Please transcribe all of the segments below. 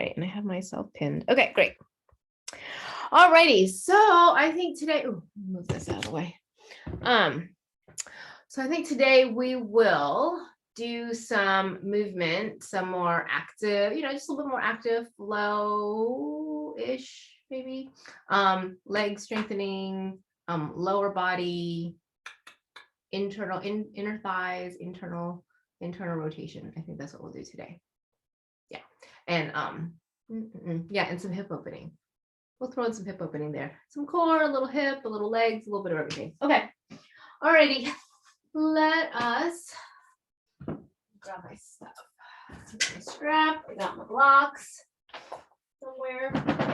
right, and I have myself pinned. Okay, great. All righty. So I think today, move this out of the way. So I think today we will do some movement, some more active, just a little bit more active flow-ish, maybe. Leg strengthening, lower body, inner thighs, internal rotation. I think that's what we'll do today. Yeah. And yeah, and some hip opening. We'll throw in some hip opening there. Some core, a little hip, a little legs, a little bit of everything. Okay. Alrighty. Let us grab my stuff. My strap. I got my blocks somewhere.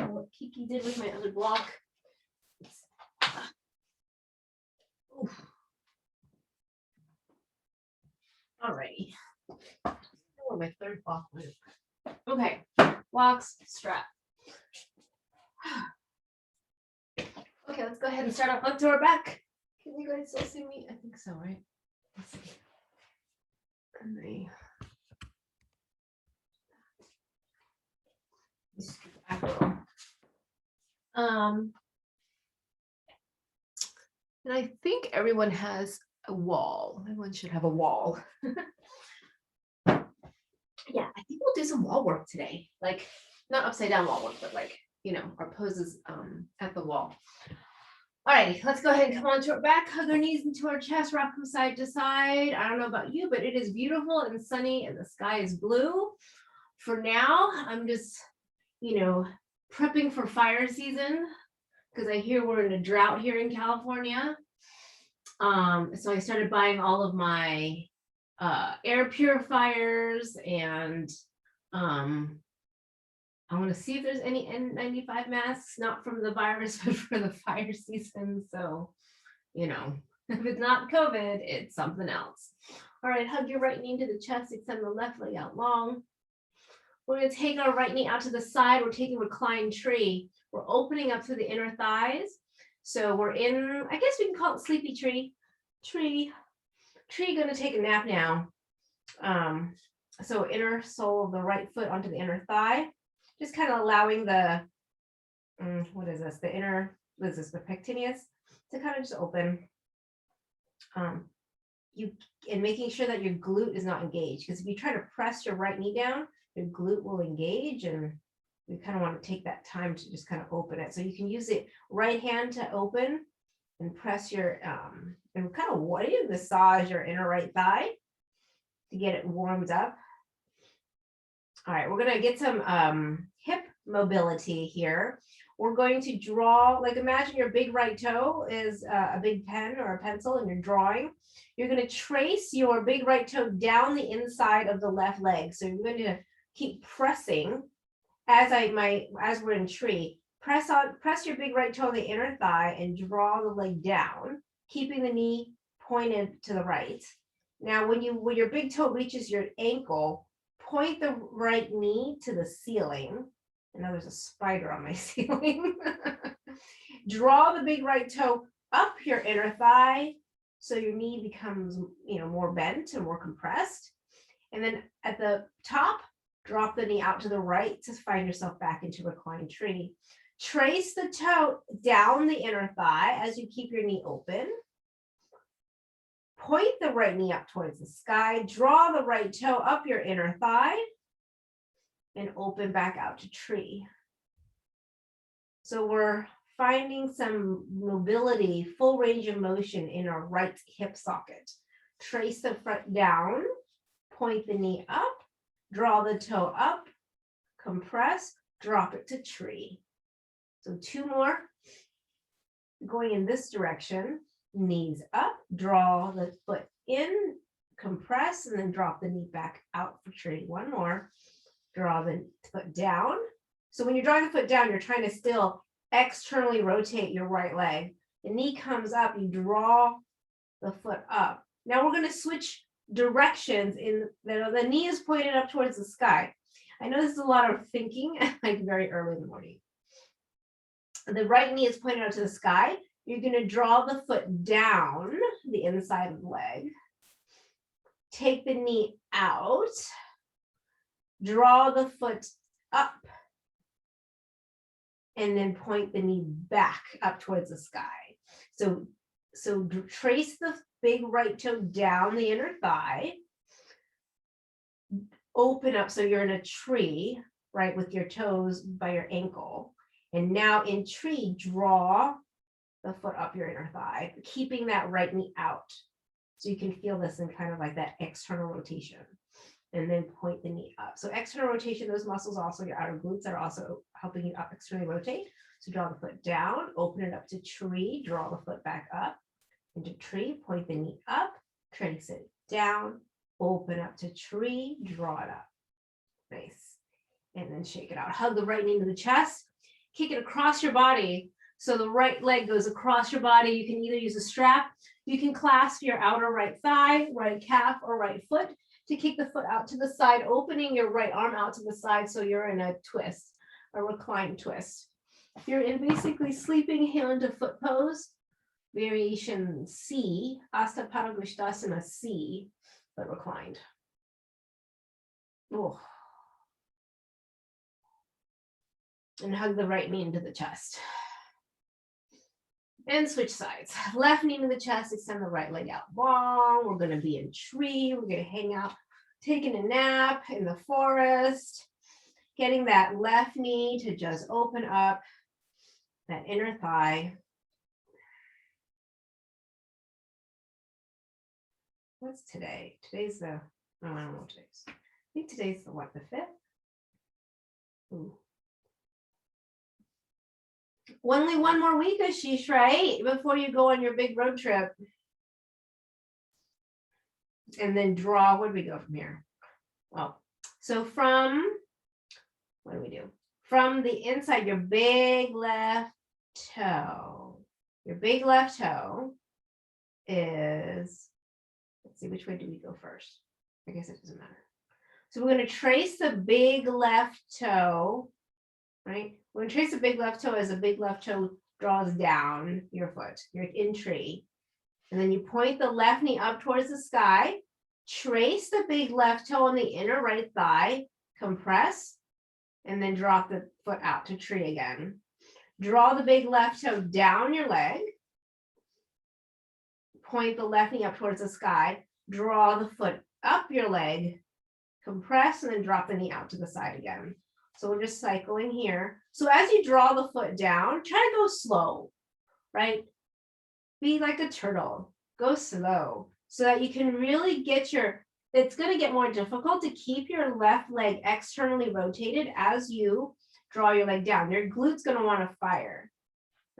What Kiki did with my other block. Alrighty. Oh, my third block. Okay. Blocks, strap. Okay, let's go ahead and start off up to our back. Can you guys still see me? I think so, right? Let's see. And and I think everyone has a wall. Everyone should have a wall. Yeah, I think we'll do some wall work today. Like, not upside down wall work, but like, our poses at the wall. All right, let's go ahead and come onto our back, hug our knees into our chest, rock from side to side. I don't know about you, but it is beautiful and sunny and the sky is blue. For now, I'm just, prepping for fire season because I hear we're in a drought here in California. So I started buying all of my air purifiers and I want to see if there's any N95 masks, not from the virus, but for the fire season. So, if it's not COVID, it's something else. All right, hug your right knee into the chest, extend the left leg out long. We're going to take our right knee out to the side. We're taking reclined tree. We're opening up through the inner thighs. So we're in, I guess we can call it sleepy tree. Tree going to take a nap now. So inner sole of the right foot onto the inner thigh. Just kind of allowing the, the pectineus to kind of just open. And making sure that your glute is not engaged. Because if you try to press your right knee down, your glute will engage, and we kind of want to take that time to just kind of open it. So you can use it right hand to open and press your, and kind of what do you massage your inner right thigh to get it warmed up. All right, we're going to get some hip mobility here. We're going to draw, like imagine your big right toe is a big pen or a pencil and you're drawing. You're going to trace your big right toe down the inside of the left leg. So you're going to keep pressing as we're in tree. Press your big right toe on the inner thigh and draw the leg down, keeping the knee pointed to the right. Now, when your big toe reaches your ankle, point the right knee to the ceiling. I know there's a spider on my ceiling. Draw the big right toe up your inner thigh so your knee becomes, more bent and more compressed. And then at the top, drop the knee out to the right to find yourself back into reclined tree. Trace the toe down the inner thigh as you keep your knee open. Point the right knee up towards the sky, draw the right toe up your inner thigh, and open back out to tree. So we're finding some mobility, full range of motion in our right hip socket. Trace the front down, point the knee up, draw the toe up, compress, drop it to tree. So 2 more. Going in this direction. Knees up, draw the foot in, compress, and then drop the knee back out for tree. 1 more, draw the foot down. So when you're drawing the foot down, you're trying to still externally rotate your right leg. The knee comes up, you draw the foot up. Now we're going to switch directions. The knee is pointed up towards the sky. I know this is a lot of thinking, like very early in the morning. The right knee is pointed out to the sky. You're going to draw the foot down the inside of the leg. Take the knee out. Draw the foot up. And then point the knee back up towards the sky. So trace the big right toe down the inner thigh. Open up so you're in a tree, right, with your toes by your ankle. And now in tree, draw the foot up your inner thigh, keeping that right knee out. So you can feel this in kind of like that external rotation. And then point the knee up. So external rotation, those muscles also, your outer glutes are also helping you up externally rotate. So draw the foot down, open it up to tree, draw the foot back up into tree, point the knee up, trace it down, open up to tree, draw it up. Nice. And then shake it out. Hug the right knee into the chest, kick it across your body. So the right leg goes across your body. You can either use a strap, you can clasp your outer right thigh, right calf, or right foot to kick the foot out to the side, opening your right arm out to the side so you're in a twist, a reclined twist. You're in basically sleeping heel into foot pose, variation C, Asta Padangusthasana C, but reclined. Oh. And hug the right knee into the chest. And switch sides. Left knee to the chest, extend the right leg out long. We're going to be in tree. We're going to hang out, taking a nap in the forest, getting that left knee to just open up that inner thigh. What's today? Today's the, oh, I don't know what today's. I think today's the what, the 5th? Ooh. Only one more week, Ashish, right? Before you go on your big road trip. And then draw, where do we go from here? Well, so from, what do we do? From the inside, your big left toe. Your big left toe is, let's see, which way do we go first? I guess it doesn't matter. So we're going to trace the big left toe, right? We're going to trace the big left toe as the big left toe draws down your foot. You're in tree. And then you point the left knee up towards the sky. Trace the big left toe on the inner right thigh. Compress. And then drop the foot out to tree again. Draw the big left toe down your leg. Point the left knee up towards the sky. Draw the foot up your leg. Compress and then drop the knee out to the side again. So we're just cycling here. So as you draw the foot down, try to go slow, right? Be like a turtle, go slow so that you can really get your, it's going to get more difficult to keep your left leg externally rotated as you draw your leg down. Your glute's going to want to fire,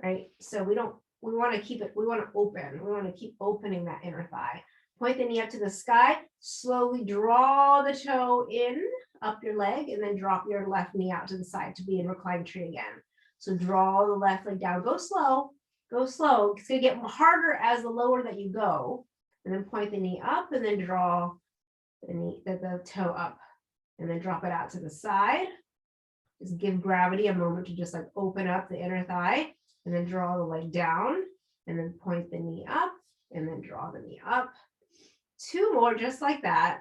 right? So we want to keep it, we want to open. We want to keep opening that inner thigh. Point the knee up to the sky, slowly draw the toe in, up your leg, and then drop your left knee out to the side to be in reclined tree again. So draw the left leg down, go slow, go slow. It's gonna get harder as the lower that you go, and then point the knee up and then draw the toe up and then drop it out to the side. Just give gravity a moment to just like open up the inner thigh and then draw the leg down and then point the knee up and then draw the knee up. 2 more just like that.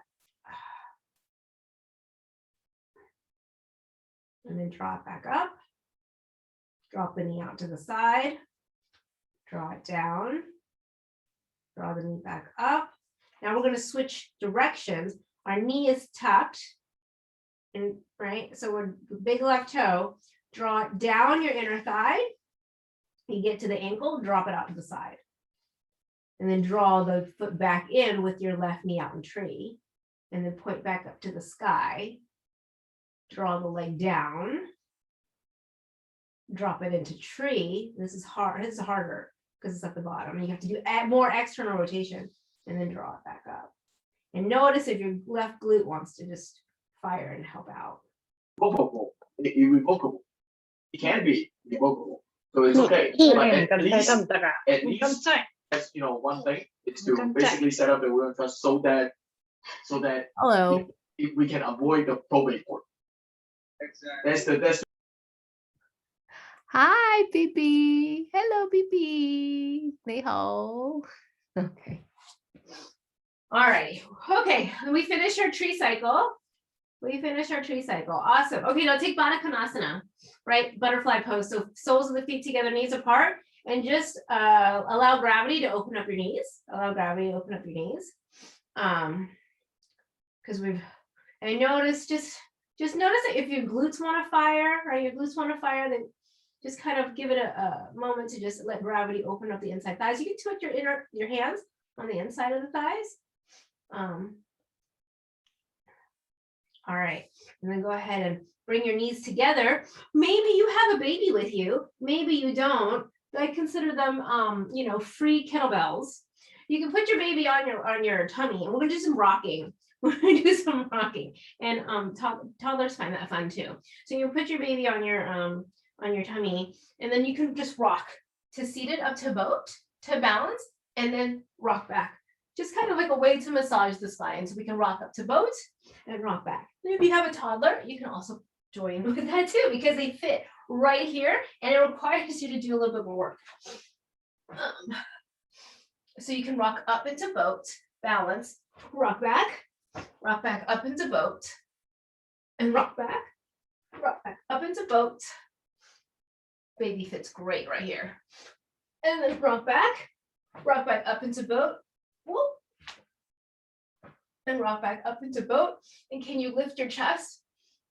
And then draw it back up. Drop the knee out to the side. Draw it down. Draw the knee back up. Now we're going to switch directions. Our knee is tucked. And right, so we're big left toe. Draw it down your inner thigh. You get to the ankle, drop it out to the side. And then draw the foot back in with your left knee out in tree. And then point back up to the sky. Draw the leg down. Drop it into tree. This is hard. This is harder because it's at the bottom. You have to do more external rotation and then draw it back up. And notice if your left glute wants to just fire and help out. Irrevocable. It can be revocable. So it's okay. But at least that's one thing. It's to basically set up the will and trust so that Hello. we can avoid the probate court. Exactly. That's Hi, Bibi. Hello, Bibi. Ni hao. Okay. All right. Okay. We finished our tree cycle. We finished our tree cycle. Awesome. Okay, now take Baddha Konasana, right? Butterfly pose. So soles of the feet together, knees apart, and just allow gravity to open up your knees. Allow gravity to open up your knees. Because and notice, just notice that if your glutes want to fire, right? Your glutes want to fire, then just kind of give it a moment to just let gravity open up the inside thighs. You can twist your hands on the inside of the thighs. All right, and then go ahead and bring your knees together. Maybe you have a baby with you, maybe you don't. I consider them, free kettlebells. You can put your baby on your tummy, and we're gonna do some rocking. We're gonna do some rocking, and toddlers find that fun too. So you put your baby on your tummy, and then you can just rock to seated, up to boat, to balance, and then rock back. Just kind of like a way to massage the spine. So we can rock up to boat and rock back. And if you have a toddler, you can also join with that too, because they fit right here, and it requires you to do a little bit more work. So you can rock up into boat, balance, rock back up into boat, and rock back up into boat. Baby fits great right here. And then rock back up into boat. Whoop. And rock back up into boat. And can you lift your chest?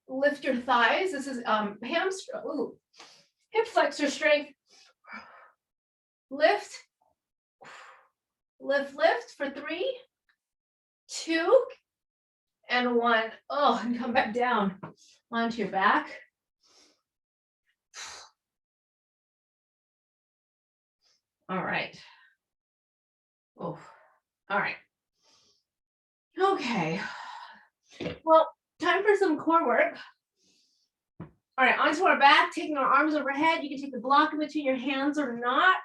Lift your thighs. This is hamstring. Ooh. Hip flexor strength. Lift. Lift for 3, 2, and 1. Oh, and come back down onto your back. All right. Oh, all right. Okay. Well, time for some core work. All right, onto our back, taking our arms overhead. You can take the block in between your hands or not.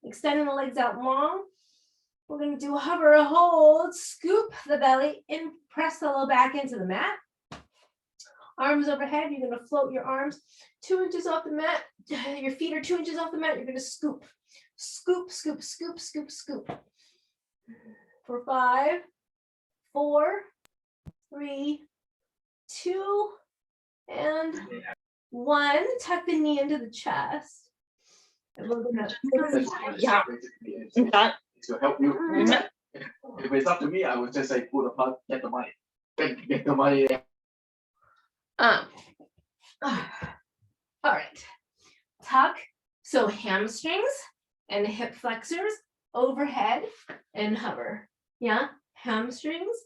Extending the legs out long. We're going to do a hover, a hold, scoop the belly, and press the low back into the mat. Arms overhead, you're going to float your arms 2 inches off the mat. Your feet are 2 inches off the mat. You're going to scoop, scoop, scoop, scoop, scoop, scoop. For 5, 4, 3, 2, and 1. Tuck the knee into the chest. And we're going to help you. If it's up to me, I would just say pull the plug, get the money. Get the money. All right. Tuck. So hamstrings and hip flexors overhead and hover. Yeah. Hamstrings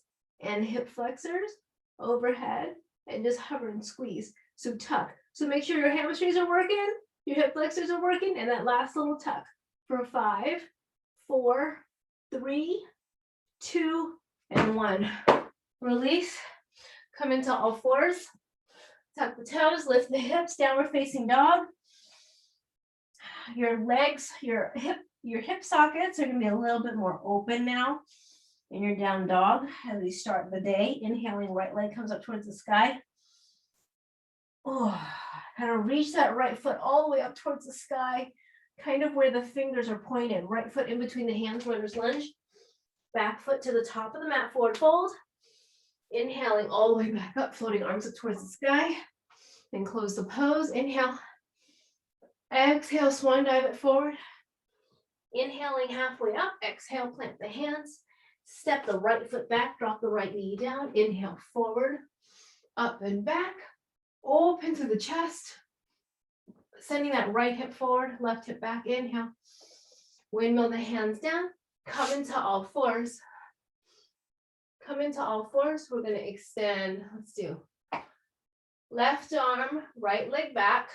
and hip flexors overhead and just hover and squeeze. So tuck. So make sure your hamstrings are working, your hip flexors are working, and that last little tuck for 5, 4, 3, 2, and 1. Release. Come into all fours. Tuck the toes, lift the hips, downward facing dog. Your legs, your hip sockets are going to be a little bit more open now in your down dog as we start the day. Inhaling, right leg comes up towards the sky. Oh, kind of reach that right foot all the way up towards the sky, kind of where the fingers are pointed. Right foot in between the hands, runner's lunge. Back foot to the top of the mat, forward fold. Inhaling all the way back up, floating arms up towards the sky. Then close the pose. Inhale. Exhale, swan dive it forward. Inhaling halfway up. Exhale, plant the hands. Step the right foot back, drop the right knee down. Inhale, forward, up and back. Open to the chest. Sending that right hip forward, left hip back. Inhale. Windmill the hands down. Come into all fours. Come into all fours. We're going to extend. Let's do left arm, right leg back.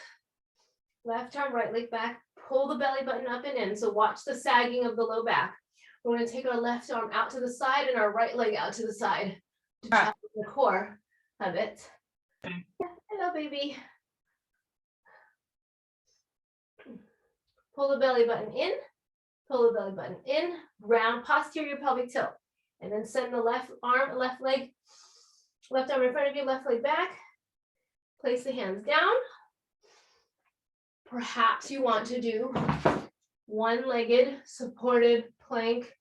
Left arm, right leg back. Pull the belly button up and in. So watch the sagging of the low back. We're going to take our left arm out to the side and our right leg out to the side to challenge the core of it. Hello, baby. Pull the belly button in. Pull the belly button in. Round posterior pelvic tilt. And then send the left arm, left leg, left arm in front of you, left leg back. Place the hands down. Perhaps you want to do one-legged supported plank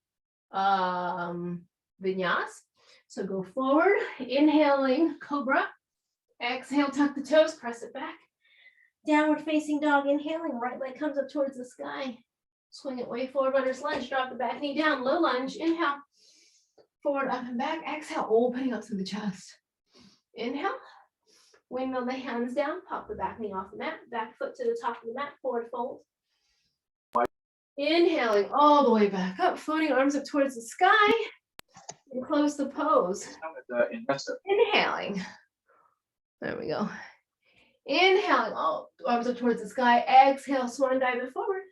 vinyas. So go forward, inhaling cobra, Exhale, tuck the toes, press it back. Downward facing dog, inhaling, right leg comes up towards the sky. Swing it way forward, runner's lunge, drop the back knee down, low lunge, inhale. Forward, up and back, exhale, opening up through the chest. Inhale, windmill the hands down, pop the back knee off the mat, back foot to the top of the mat, forward fold. Inhaling all the way back up, floating arms up towards the sky, and close the pose. The investor. Inhaling. There we go. Inhaling, all arms up towards the sky. Exhale, swan dive it forward.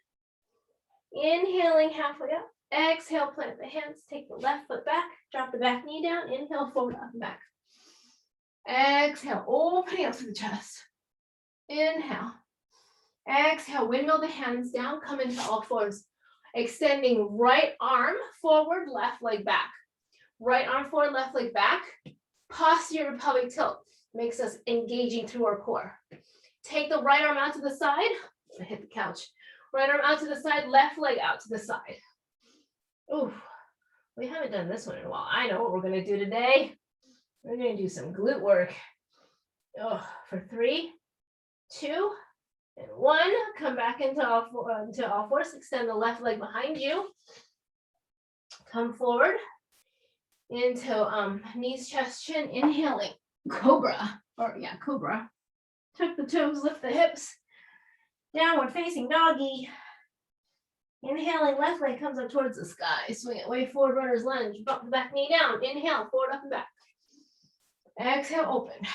Inhaling halfway up. Exhale, plant the hands, take the left foot back, drop the back knee down, inhale, forward, up and back. Exhale, opening up through the chest. Inhale. Exhale, windmill the hands down, come into all fours. Extending right arm forward, left leg back. Right arm forward, left leg back. Posterior pelvic tilt makes us engaging through our core. Take the right arm out to the side, hit the couch. Right arm out to the side, left leg out to the side. Ooh, we haven't done this one in a while. I know what we're gonna do today. We're gonna do some glute work. Oh, for 3, 2, and 1. Come back into all fours. Extend the left leg behind you. Come forward into knees, chest, chin. Inhaling, cobra, cobra. Tuck the toes, lift the hips. Downward facing doggy. Inhaling, left leg comes up towards the sky. Swing it way forward, runner's lunge. Bump the back knee down. Inhale, forward, up and back. Exhale, open.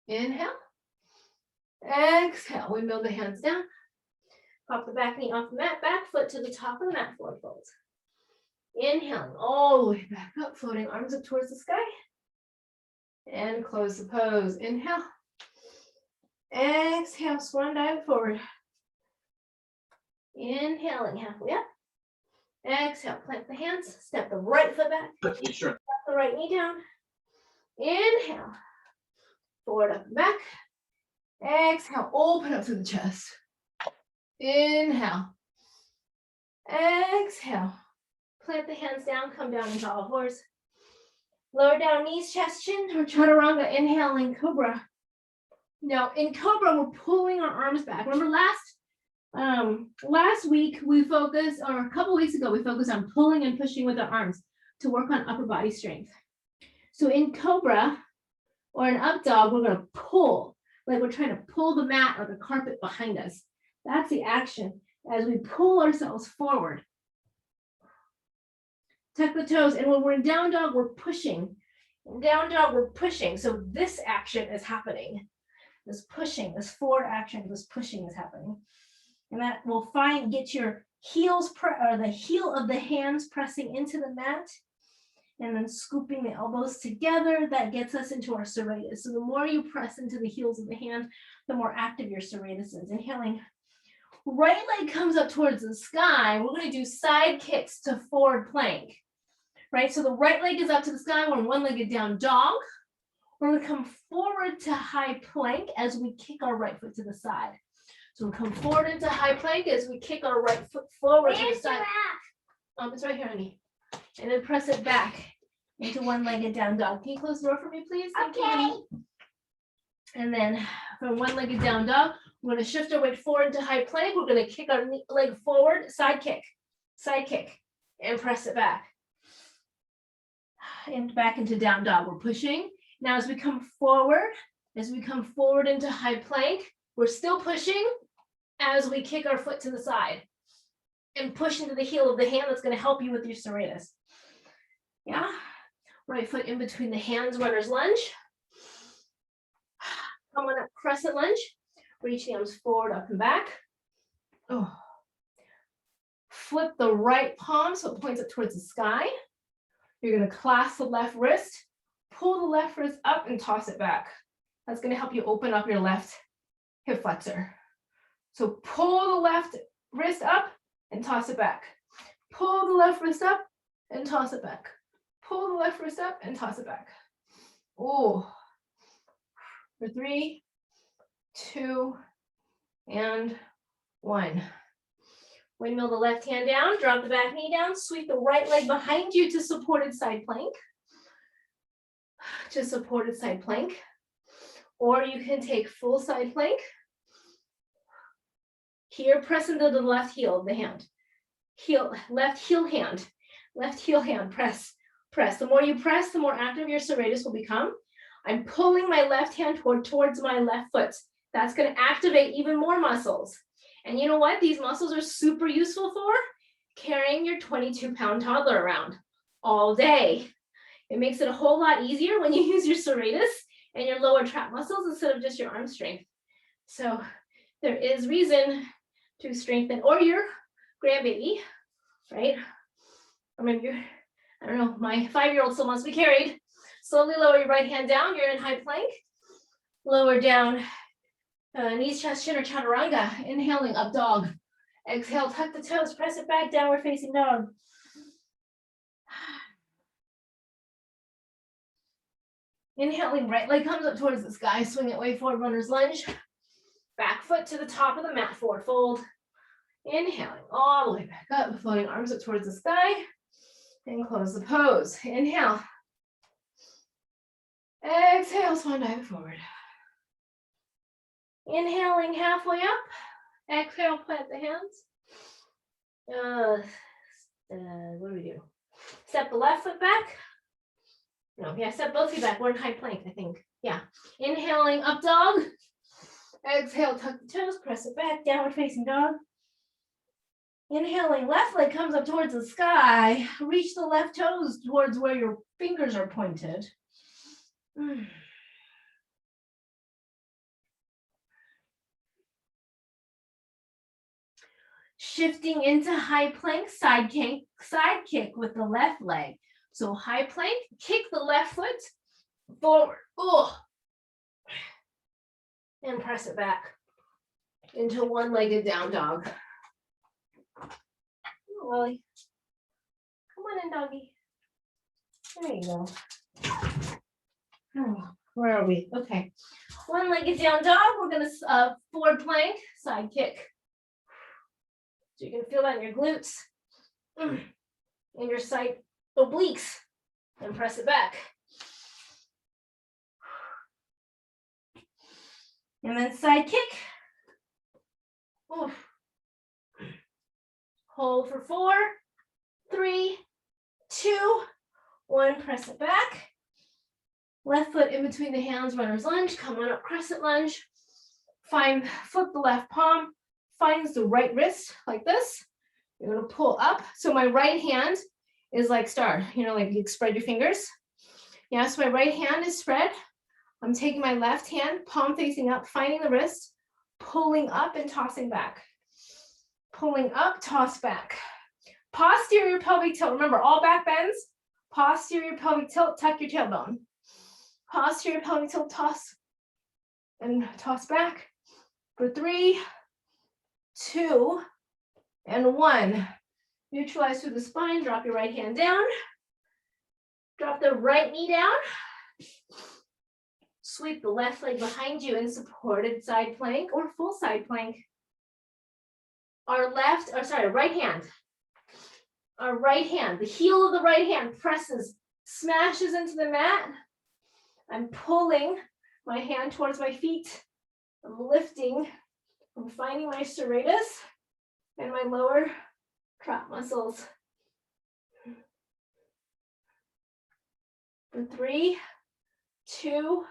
Inhale. Exhale, windmill the hands down. Pop the back knee off the mat, back foot to the top of the mat, forward fold. Inhaling all the way back up, floating arms up towards the sky. And close the pose. Inhale. Exhale, swan dive forward. Inhaling halfway up. Exhale, plant the hands, step the right foot back. Sure. Step the right knee down. Inhale. Forward, up and back. Exhale, open up through the chest. Inhale. Exhale. Plant the hands down, come down into all fours. Lower down knees, chest, chin, or chaturanga, inhaling cobra. Now in cobra, we're pulling our arms back. Remember last week we focused, or a couple weeks ago, we focused on pulling and pushing with our arms to work on upper body strength. So in cobra or an up dog, we're gonna pull, like we're trying to pull the mat or the carpet behind us. That's the action as we pull ourselves forward. Tuck the toes, and when we're in down dog, we're pushing. In down dog, we're pushing. So this action is happening. This pushing, this forward action, this pushing is happening. And that will get your heels, or the heel of the hands pressing into the mat, and then scooping the elbows together. That gets us into our serratus. So the more you press into the heels of the hand, the more active your serratus is. Inhaling. Right leg comes up towards the sky. We're going to do side kicks to forward plank. Right, so the right leg is up to the sky. We're in one-legged down dog. We're going to come forward to high plank as we kick our right foot to the side. So we'll come forward into high plank as we kick our right foot forward to the side. It's right here, honey. And then press it back into one-legged down dog. Can you close the door for me, please? Thank you, honey. And then from one-legged down dog, we're going to shift our weight forward into high plank. We're going to kick our leg forward, side kick, and press it back. And back into down dog. We're pushing. Now as we come forward into high plank, we're still pushing as we kick our foot to the side and push into the heel of the hand. That's going to help you with your serratus. Yeah. Right foot in between the hands, runner's lunge. Come on up, crescent lunge. Reach the arms forward, up and back. Oh. Flip the right palm so it points up towards the sky. You're going to clasp the left wrist, pull the left wrist up and toss it back. That's going to help you open up your left hip flexor. So pull the left wrist up and toss it back. Pull the left wrist up and toss it back. Pull the left wrist up and toss it back. Oh, for 3, 2, and 1. Windmill the left hand down, drop the back knee down, sweep the right leg behind you to supported side plank. To supported side plank. Or you can take full side plank. Here, press into the left heel of the hand. Left heel hand, press, press. The more you press, the more active your serratus will become. I'm pulling my left hand towards my left foot. That's going to activate even more muscles. And you know what? These muscles are super useful for carrying your 22-pound toddler around all day. It makes it a whole lot easier when you use your serratus and your lower trap muscles instead of just your arm strength. So there is reason to strengthen, or your grandbaby, right? I mean, I don't know, my 5-year-old still wants to be carried. Slowly lower your right hand down. You're in high plank. Lower down, knees, chest, chin, or chaturanga. Inhaling, up dog. Exhale, tuck the toes, press it back, downward facing dog. Inhaling, right leg comes up towards the sky. Swing it way forward, runner's lunge. Back foot to the top of the mat, forward fold. Inhaling all the way back up, floating arms up towards the sky. And close the pose. Inhale. Exhale, swan dive forward. Inhaling halfway up. Exhale, plant the hands. What do we do? Step the left foot back. No, yeah, step both feet back. We're in high plank, I think. Yeah. Inhaling, up dog. Exhale, tuck the toes, press it back, downward facing dog. Inhaling, left leg comes up towards the sky. Reach the left toes towards where your fingers are pointed. Shifting into high plank, side kick with the left leg. So high plank, kick the left foot forward. Oh. And press it back into one-legged down dog. Oh, Willie. Come on in, doggy. There you go. Oh, where are we? Okay. One-legged down dog. We're going to forward plank, side kick. So you're going to feel that in your glutes, in your side obliques, and press it back. And then side kick. Oof. Hold for 4, 3, 2, 1. Press it back. Left foot in between the hands, runner's lunge. Come on up, crescent lunge. Flip the left palm. Finds the right wrist like this. You're going to pull up. So my right hand is like star, like you spread your fingers. Yeah, so my right hand is spread. I'm taking my left hand, palm facing up, finding the wrist, pulling up and tossing back. Pulling up, toss back. Posterior pelvic tilt. Remember, all back bends. Posterior pelvic tilt, tuck your tailbone. Posterior pelvic tilt, toss and toss back. For 3, 2, and 1. Neutralize through the spine. Drop your right hand down. Drop the right knee down. Sweep the left leg behind you in supported side plank or full side plank. Our right hand. Our right hand, the heel of the right hand presses, smashes into the mat. I'm pulling my hand towards my feet. I'm lifting. I'm finding my serratus and my lower trap muscles. For 3, 2,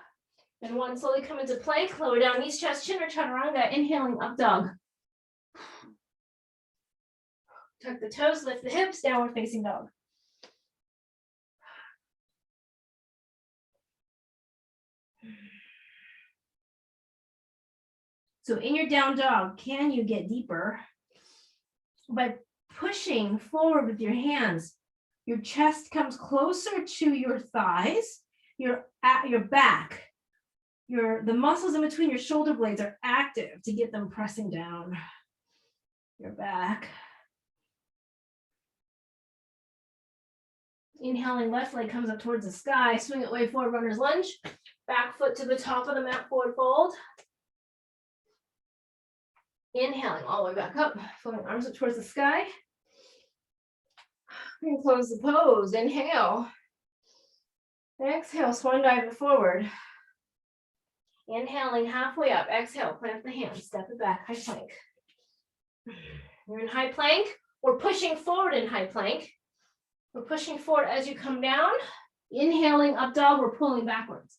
and 1. Slowly come into plank. Lower down, knees, chest, chin, or chaturanga. Inhaling, up dog. Tuck the toes, lift the hips, downward facing dog. So in your down dog, can you get deeper by pushing forward with your hands? Your chest comes closer to your thighs, your back. The muscles in between your shoulder blades are active to get them pressing down your back. Inhaling, left leg comes up towards the sky. Swing it way forward, runner's lunge. Back foot to the top of the mat, forward fold. Inhaling all the way back up, floating arms up towards the sky. And close the pose. Inhale. Exhale, swan dive it forward. Inhaling halfway up, exhale, plant the hands, step it back, high plank. You're in high plank. We're pushing forward in high plank. We're pushing forward as you come down. Inhaling up dog, we're pulling backwards.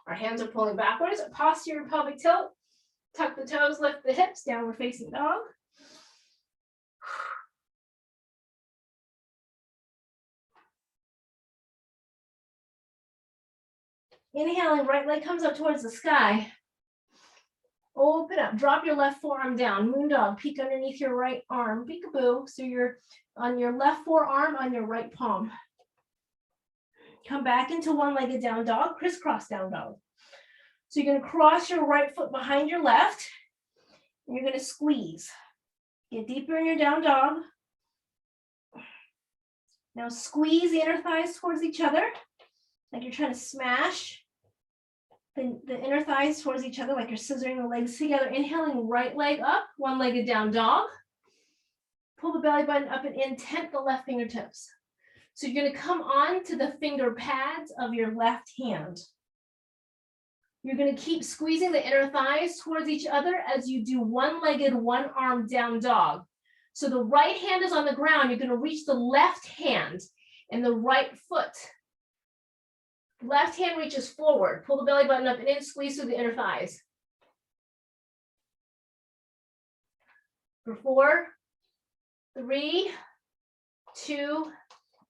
Our hands are pulling backwards. Posterior pelvic tilt. Tuck the toes, lift the hips, downward facing dog. Inhaling, right leg comes up towards the sky. Open up, drop your left forearm down, moon dog, peek underneath your right arm, peekaboo. So you're on your left forearm on your right palm. Come back into one-legged down dog, crisscross down dog. So you're gonna cross your right foot behind your left, and you're gonna squeeze. Get deeper in your down dog. Now squeeze the inner thighs towards each other, like you're trying to smash the inner thighs towards each other, like you're scissoring the legs together. Inhaling, right leg up, one-legged down dog. Pull the belly button up and in, tent the left fingertips. So you're gonna come on to the finger pads of your left hand. You're gonna keep squeezing the inner thighs towards each other as you do one-legged, one-arm down dog. So the right hand is on the ground, you're gonna reach the left hand and the right foot. Left hand reaches forward, pull the belly button up and in, squeeze through the inner thighs. For 4, 3, 2,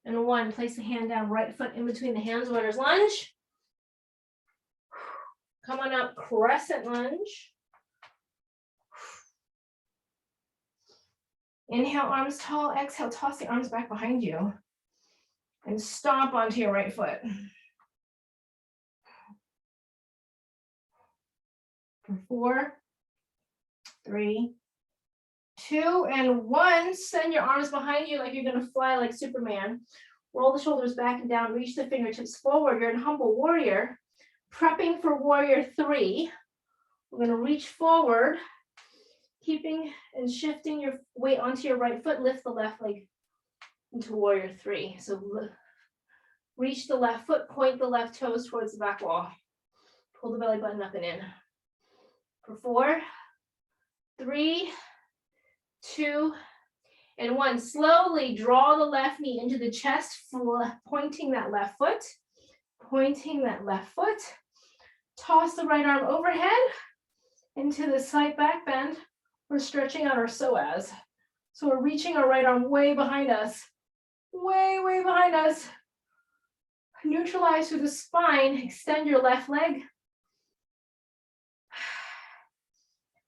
and 1. Place the hand down, right foot in between the hands, runner's lunge. Come on up, crescent lunge. Inhale, arms tall, exhale, toss the arms back behind you. And stomp onto your right foot. For 4, 3, 2, and 1. Send your arms behind you like you're gonna fly like Superman. Roll the shoulders back and down, reach the fingertips forward. You're in humble warrior. Prepping for warrior 3. We're gonna reach forward, keeping and shifting your weight onto your right foot. Lift the left leg into warrior 3. So reach the left foot, point the left toes towards the back wall. Pull the belly button up and in. For 4, 3, 2, and 1. Slowly draw the left knee into the chest, pointing that left foot, pointing that left foot. Toss the right arm overhead into the slight back bend. We're stretching out our psoas. So we're reaching our right arm way behind us, way behind us. Neutralize through the spine, extend your left leg.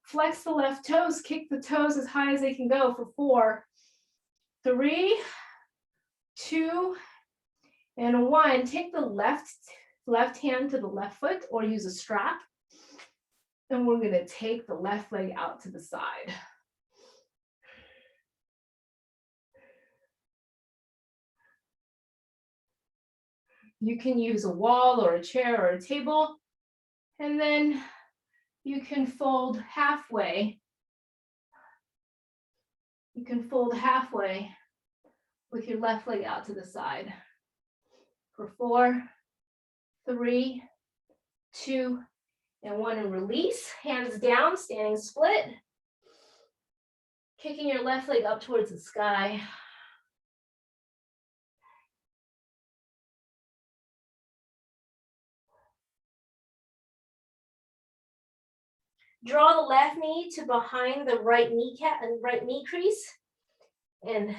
Flex the left toes, kick the toes as high as they can go for 4, 3, 2, and 1. Take the left hand to the left foot or use a strap. And we're gonna take the left leg out to the side. You can use a wall or a chair or a table. And then you can fold halfway. You can fold halfway with your left leg out to the side. For 4, 3, 2, and 1, and release. Hands down, standing split. Kicking your left leg up towards the sky. Draw the left knee to behind the right kneecap and right knee crease, and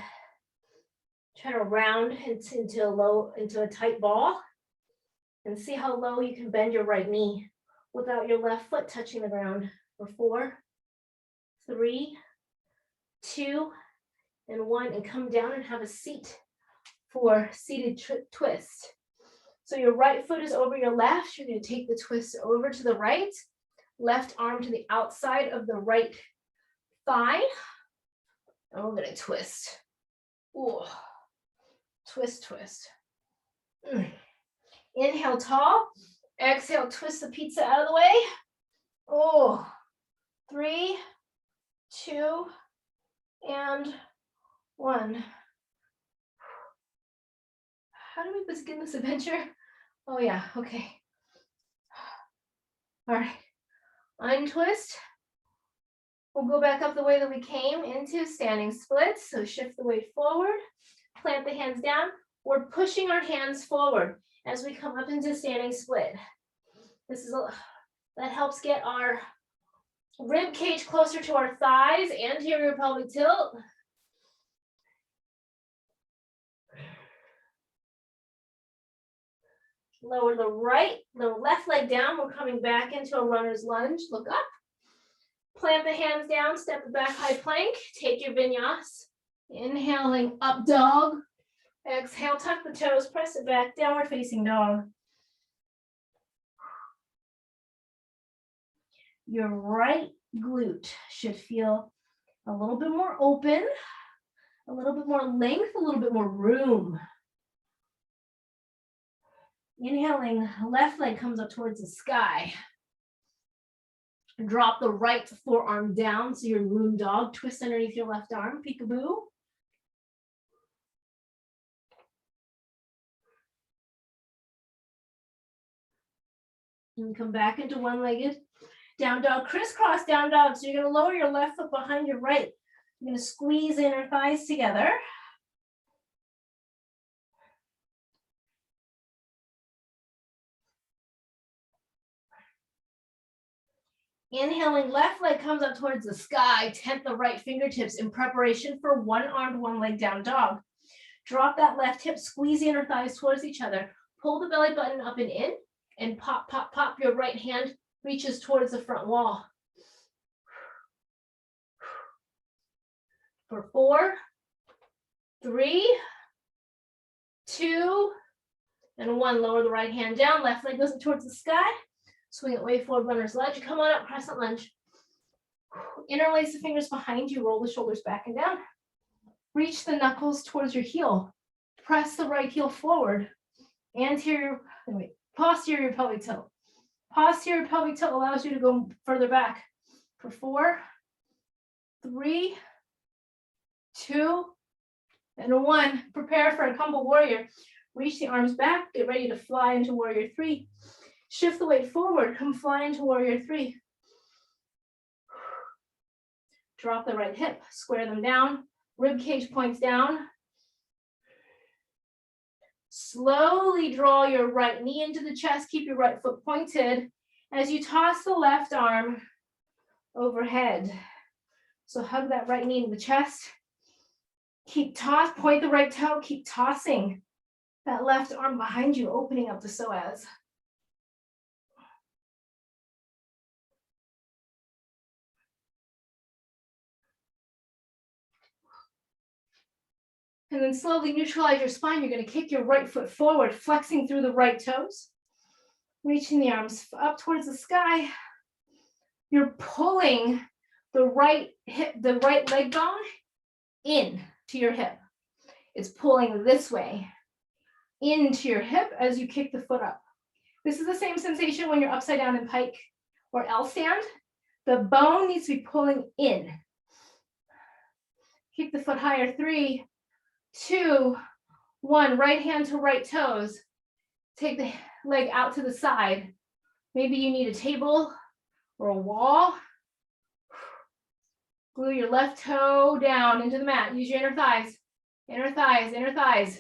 try to round into a tight ball, and see how low you can bend your right knee without your left foot touching the ground. For 4, 3, 2, and 1, and come down and have a seat for seated twist. So your right foot is over your left. You're going to take the twist over to the right. Left arm to the outside of the right thigh. And we're gonna twist. Ooh. Twist, twist. Inhale tall. Exhale, twist the pizza out of the way. Oh, 3, 2, and 1. How do we begin this adventure? Oh yeah, okay. All right. Untwist. We'll go back up the way that we came into standing splits. So shift the weight forward, plant the hands down. We're pushing our hands forward as we come up into standing split. That helps get our rib cage closer to our thighs, anterior pelvic tilt. Lower the left leg down. We're coming back into a runner's lunge. Look up. Plant the hands down, step it back, high plank. Take your vinyas. Inhaling up dog. Exhale, tuck the toes, press it back, downward facing dog. Your right glute should feel a little bit more open, a little bit more length, a little bit more room. Inhaling, left leg comes up towards the sky. Drop the right forearm down, so your moon dog. Twist underneath your left arm, peekaboo. And come back into one-legged down dog, crisscross down dog. So you're gonna lower your left foot behind your right. You're gonna squeeze inner thighs together. Inhaling, left leg comes up towards the sky, tent the right fingertips in preparation for one-armed, one-leg down dog. Drop that left hip, squeeze the inner thighs towards each other. Pull the belly button up and pop, pop, pop. Your right hand reaches towards the front wall. For 4, 3, 2, and 1. Lower the right hand down, left leg goes up towards the sky. Swing it way forward, runner's lunge. Come on up, crescent lunge. Interlace the fingers behind you, roll the shoulders back and down. Reach the knuckles towards your heel. Press the right heel forward. Posterior pelvic tilt. Posterior pelvic tilt allows you to go further back. For 4, 3, 2, and 1. Prepare for a humble warrior. Reach the arms back. Get ready to fly into warrior 3. Shift the weight forward. Come fly into warrior 3. Drop the right hip. Square them down. Rib cage points down. Slowly draw your right knee into the chest. Keep your right foot pointed as you toss the left arm overhead. So hug that right knee into the chest. Point the right toe. Keep tossing that left arm behind you, opening up the psoas. And then slowly neutralize your spine. You're going to kick your right foot forward, flexing through the right toes, reaching the arms up towards the sky. You're pulling the right leg bone in to your hip. It's pulling this way into your hip as you kick the foot up. This is the same sensation when you're upside down in pike or L stand. The bone needs to be pulling in. Kick the foot higher. 3, 2, 1. Right hand to right toes. Take the leg out to the side. Maybe you need a table or a wall. Glue your left toe down into the mat. Use your inner thighs. Inner thighs, inner thighs.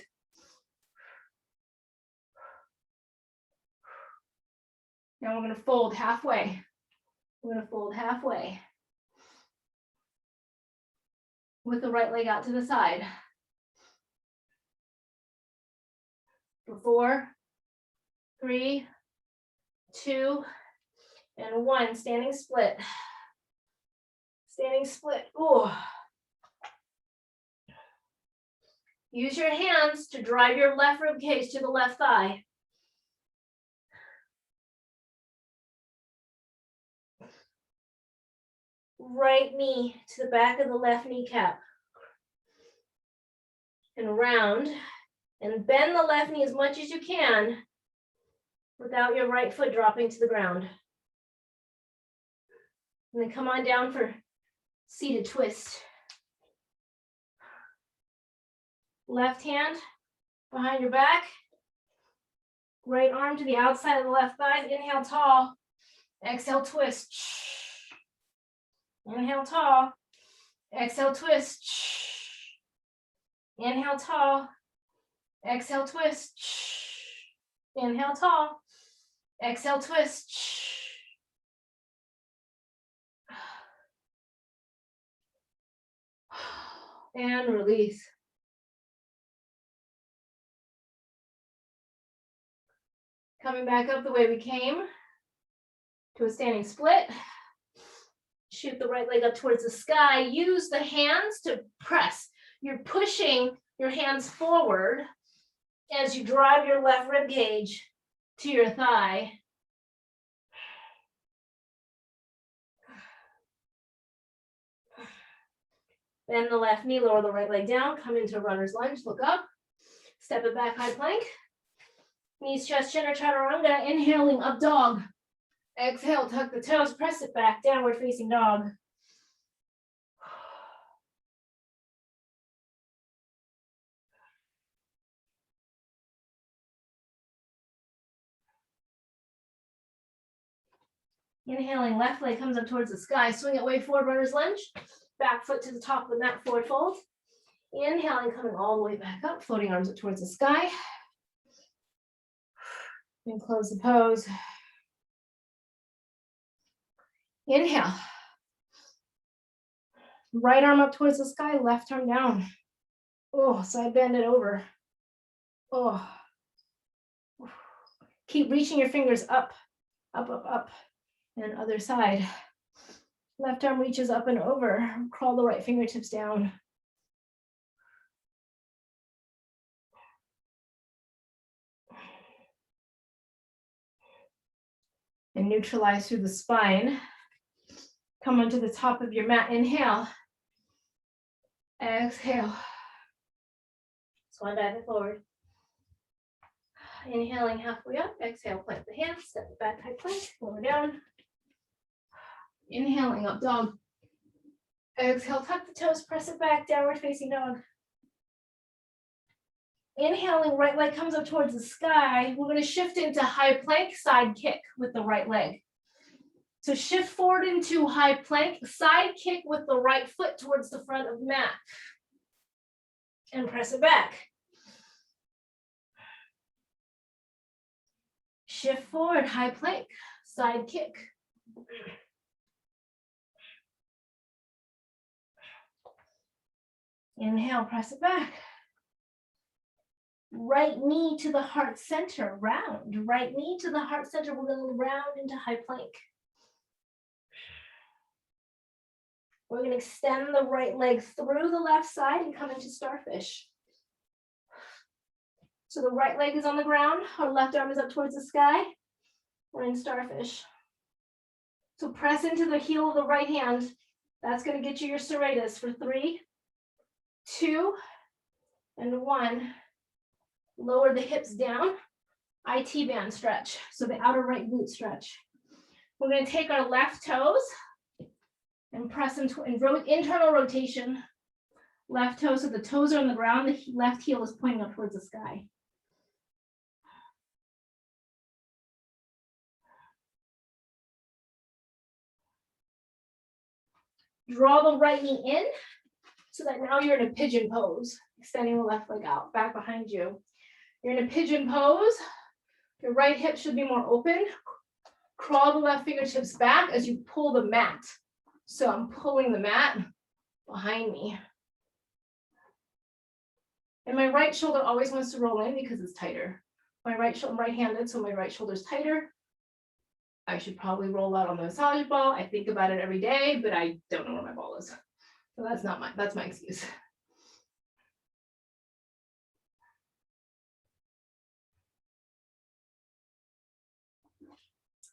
Now we're going to fold halfway. We're going to fold halfway. With the right leg out to the side. For 4, 3, 2, and 1. Standing split. Standing split. Ooh. Use your hands to drive your left rib cage to the left thigh. Right knee to the back of the left kneecap. And around. And bend the left knee as much as you can without your right foot dropping to the ground. And then come on down for seated twist. Left hand behind your back. Right arm to the outside of the left thigh. Inhale tall. Exhale twist. Inhale tall. Exhale, twist. Inhale tall. Exhale, twist. Inhale tall. Exhale, twist. And release. Coming back up the way we came to a standing split. Shoot the right leg up towards the sky. Use the hands to press. You're pushing your hands forward as you drive your left rib cage to your thigh. Bend the left knee, lower the right leg down, come into runner's lunge, look up, step it back, high plank. Knees, chest, chin, or chaturanga, inhaling up dog. Exhale, tuck the toes, press it back, downward facing dog. Inhaling, left leg comes up towards the sky, swing it way forward, runner's lunge. Back foot to the top of the mat, forward fold. Inhaling, coming all the way back up, floating arms up towards the sky. And close the pose. Inhale. Right arm up towards the sky, left arm down. Oh, side bend it over. Oh. Keep reaching your fingers up, up, up, up. And other side. Left arm reaches up and over. Crawl the right fingertips down. And neutralize through the spine. Come onto the top of your mat. Inhale. Exhale. Swan dive forward. Inhaling halfway up. Exhale, plant the hands. Step it back, high plank. Lower down. Inhaling up dog. Exhale, tuck the toes, press it back, downward facing dog. Inhaling, right leg comes up towards the sky. We're going to shift into high plank, side kick with the right leg. So shift forward into high plank, side kick with the right foot towards the front of the mat. And press it back. Shift forward, high plank, side kick. Inhale, press it back. Right knee to the heart center, round. Right knee to the heart center, we're going to round into high plank. We're going to extend the right leg through the left side and come into starfish. So the right leg is on the ground, our left arm is up towards the sky. We're in starfish. So press into the heel of the right hand. That's going to get you your serratus for 3, 2, and 1. Lower the hips down. IT band stretch. So the outer right glute stretch. We're going to take our left toes and press them to internal rotation. Left toe, so the toes are on the ground. The left heel is pointing up towards the sky. Draw the right knee in so that now you're in a pigeon pose, extending the left leg out, back behind you. You're in a pigeon pose. Your right hip should be more open. Crawl the left fingertips back as you pull the mat. So I'm pulling the mat behind me. And my right shoulder always wants to roll in because it's tighter. My right shoulder, I'm right-handed, so my right shoulder is tighter. I should probably roll out on the massage ball. I think about it every day, but I don't know where my ball is. So that's my excuse.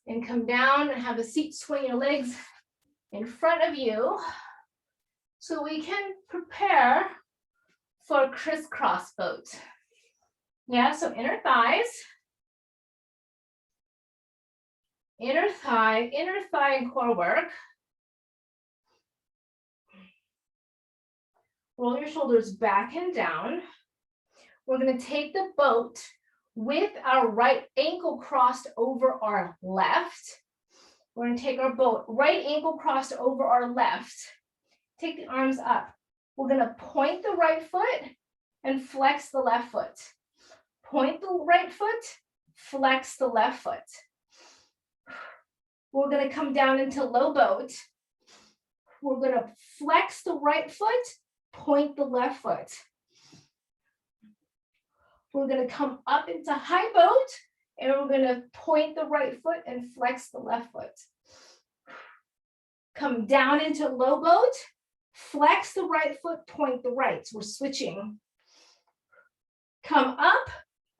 And come down and have a seat, swing your legs in front of you so we can prepare for crisscross boat. Yeah, so inner thighs. Inner thigh and core work. Roll your shoulders back and down. We're going to take the boat with our right ankle crossed over our left. We're gonna take our boat, right ankle crossed over our left. Take the arms up. We're gonna point the right foot and flex the left foot. Point the right foot, flex the left foot. We're gonna come down into low boat. We're gonna flex the right foot, point the left foot. We're gonna come up into high boat and we're gonna point the right foot and flex the left foot. Come down into low boat, flex the right foot, point the right. So we're switching. Come up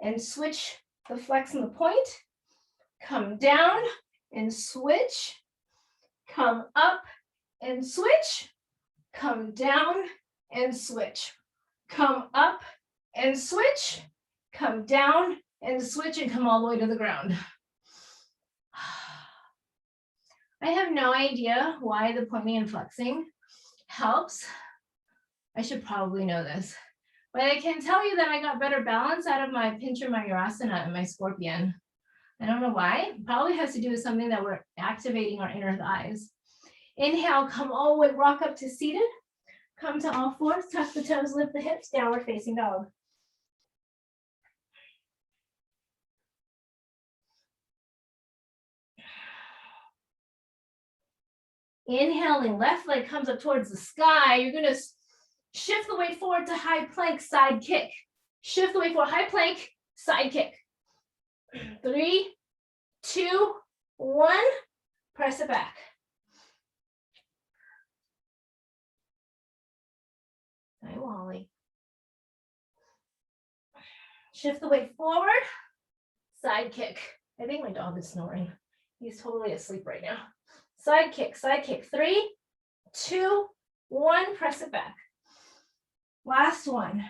and switch the flex and the point. Come down and switch. Come up and switch. Come down and switch. Come up and switch. Come down and switch and come all the way to the ground. I have no idea why the pointing and flexing helps. I should probably know this, but I can tell you that I got better balance out of my Pincha Mayurasana and my scorpion. I don't know why. It probably has to do with something that we're activating our inner thighs. Inhale, come all the way, rock up to seated. Come to all fours, tuck the toes, lift the hips, downward facing dog. Inhaling, left leg comes up towards the sky. You're gonna shift the weight forward to high plank, side kick. Shift the weight forward, high plank, side kick. 3, 2, 1, press it back. Hi, Wally. Shift the weight forward, side kick. I think my dog is snoring. He's totally asleep right now. Side kick, 3, 2, 1, press it back. Last one,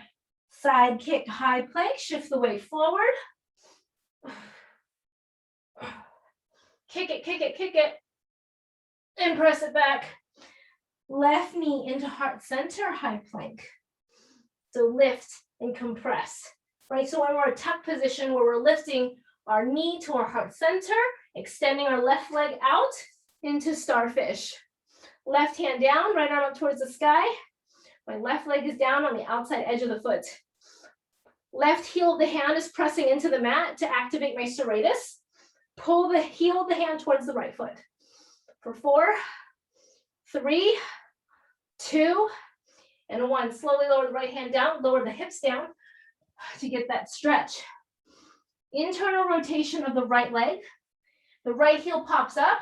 side kick, high plank, shift the weight forward. Kick it, kick it, kick it, and press it back. Left knee into heart center, high plank. So lift and compress, right? So when we're in a tuck position where we're lifting our knee to our heart center, extending our left leg out into starfish. Left hand down, right arm up towards the sky. My left leg is down on the outside edge of the foot. Left heel of the hand is pressing into the mat to activate my serratus. Pull the heel of the hand towards the right foot. For 4, 3, 2, and 1. Slowly lower the right hand down, lower the hips down to get that stretch. Internal rotation of the right leg. The right heel pops up.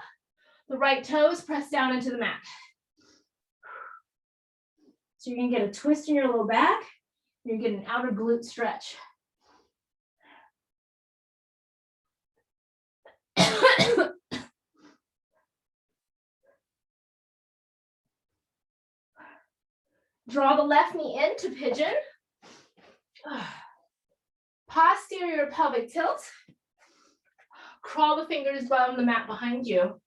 The right toes press down into the mat. So you're gonna get a twist in your low back. You're gonna get an outer glute stretch. Draw the left knee into pigeon. Posterior pelvic tilt. Crawl the fingers down the mat behind you.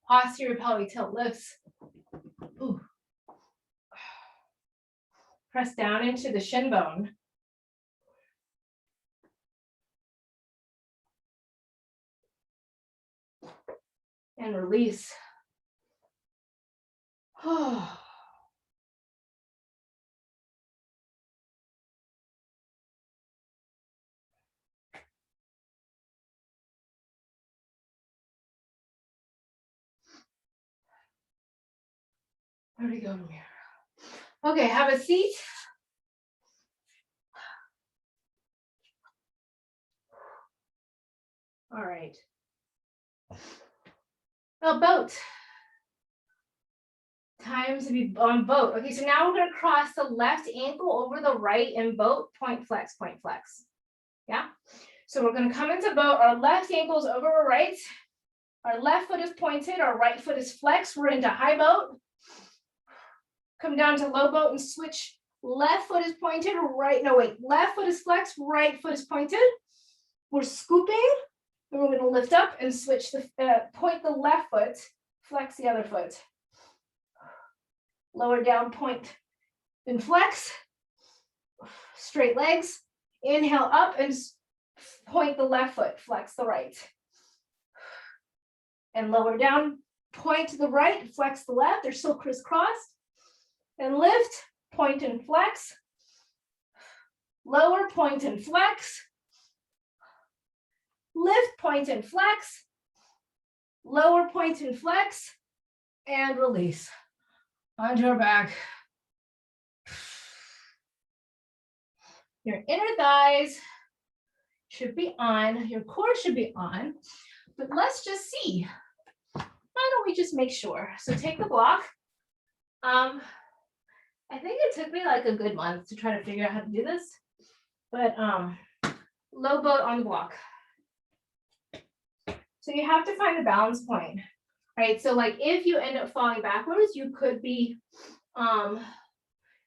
Posterior pelvic tilt lifts. Ooh. Press down into the shin bone. And release. Oh. Where do we go from here? Okay, have a seat. All right. A boat. Times to be on boat. Okay, so now we're going to cross the left ankle over the right in boat, point flex, point flex. Yeah. So we're going to come into boat. Our left ankle is over our right. Our left foot is pointed. Our right foot is flexed. We're into high boat. Come down to low boat and switch. Left foot is pointed, right, no wait, left foot is flexed, right foot is pointed. We're scooping, and we're gonna lift up and switch the, point the left foot, flex the other foot. Lower down, point, and flex. Straight legs, inhale up and point the left foot, flex the right. and lower down, point to the right, flex the left, they're still crisscrossed, and lift, point and flex, lower, point and flex, lift, point and flex, lower, point and flex, and release. Onto your back. Your inner thighs should be on, your core should be on, but let's just see. Why don't we just make sure? So take the block. I think it took me like a good month to try to figure out how to do this, but low boat on the block. So you have to find the balance point, right? So like if you end up falling backwards, you could be,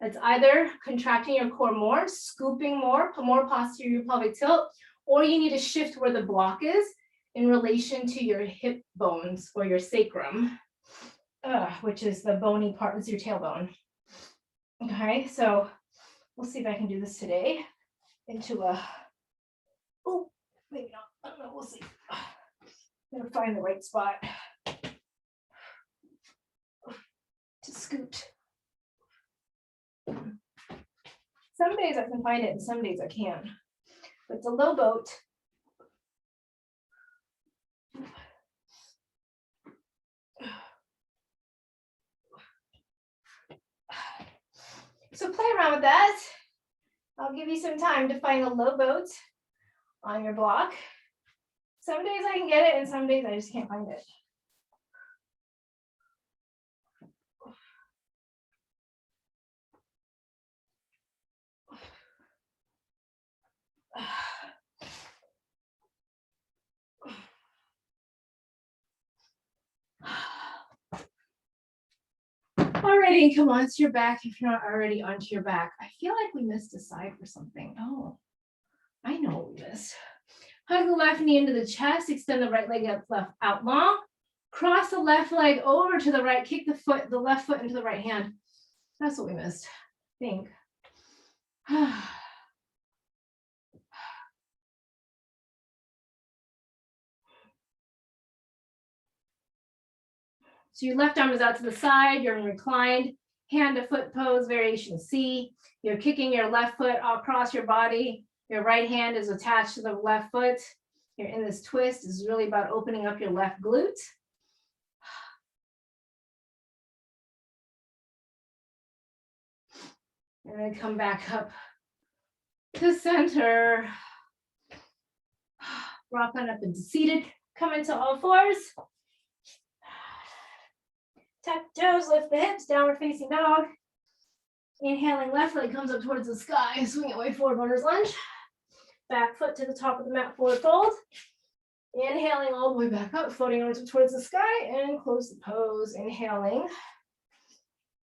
it's either contracting your core more, scooping more posterior pelvic tilt, or you need to shift where the block is in relation to your hip bones or your sacrum, which is the bony part, it's your tailbone. Okay, so we'll see if I can do this today into a, oh, maybe not, I don't know, we'll see. I'm gonna find the right spot to scoot. Some days I can find it and some days I can't. But it's a low boat. So play around with that. I'll give you some time to find a low boat on your block. Some days I can get it and some days I just can't find it. Alrighty, come on to your back if you're not already onto your back. I feel like we missed a side for something. Oh, I know what we missed. Hug the left knee into the chest, extend the right leg out long, cross the left leg over to the right, kick the left foot into the right hand. That's what we missed, I think. So your left arm is out to the side, you're in reclined, hand to foot pose, variation C. You're kicking your left foot across your body. Your right hand is attached to the left foot. You're in this twist. This is really about opening up your left glute. And then come back up to center. Rock on up into seated. Come into all fours. Tap the toes, lift the hips, downward facing dog. Inhaling, left leg comes up towards the sky. Swing it way forward, runner's lunge. Back foot to the top of the mat, forward fold. Inhaling all the way back up, floating arms up towards the sky, and close the pose. Inhaling.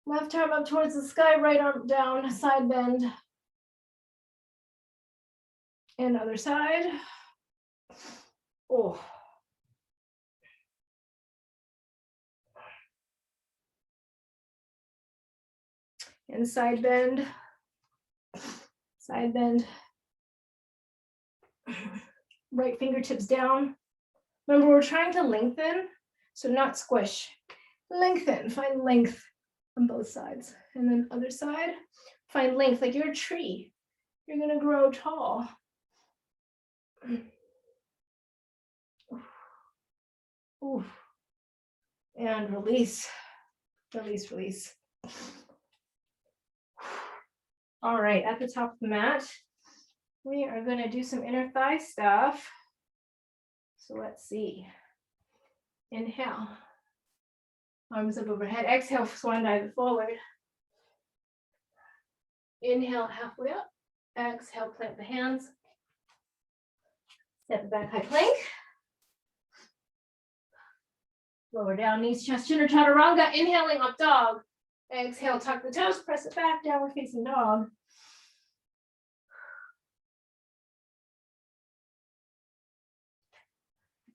Left arm up towards the sky, right arm down, side bend. And other side. Oh. And side bend. Side bend. Right fingertips down. Remember, we're trying to lengthen, so not squish. Lengthen, find length on both sides. And then other side, find length, like you're a tree. You're gonna grow tall. Ooh. And release, release, release. All right, at the top of the mat, we are gonna do some inner thigh stuff. So let's see. Inhale, arms up overhead. Exhale, swan dive forward. Inhale, halfway up. Exhale, plant the hands. Step it back, high plank. Lower down, knees, chest, chin, or chaturanga. Inhaling, up dog. Exhale, tuck the toes, press it back, downward facing dog.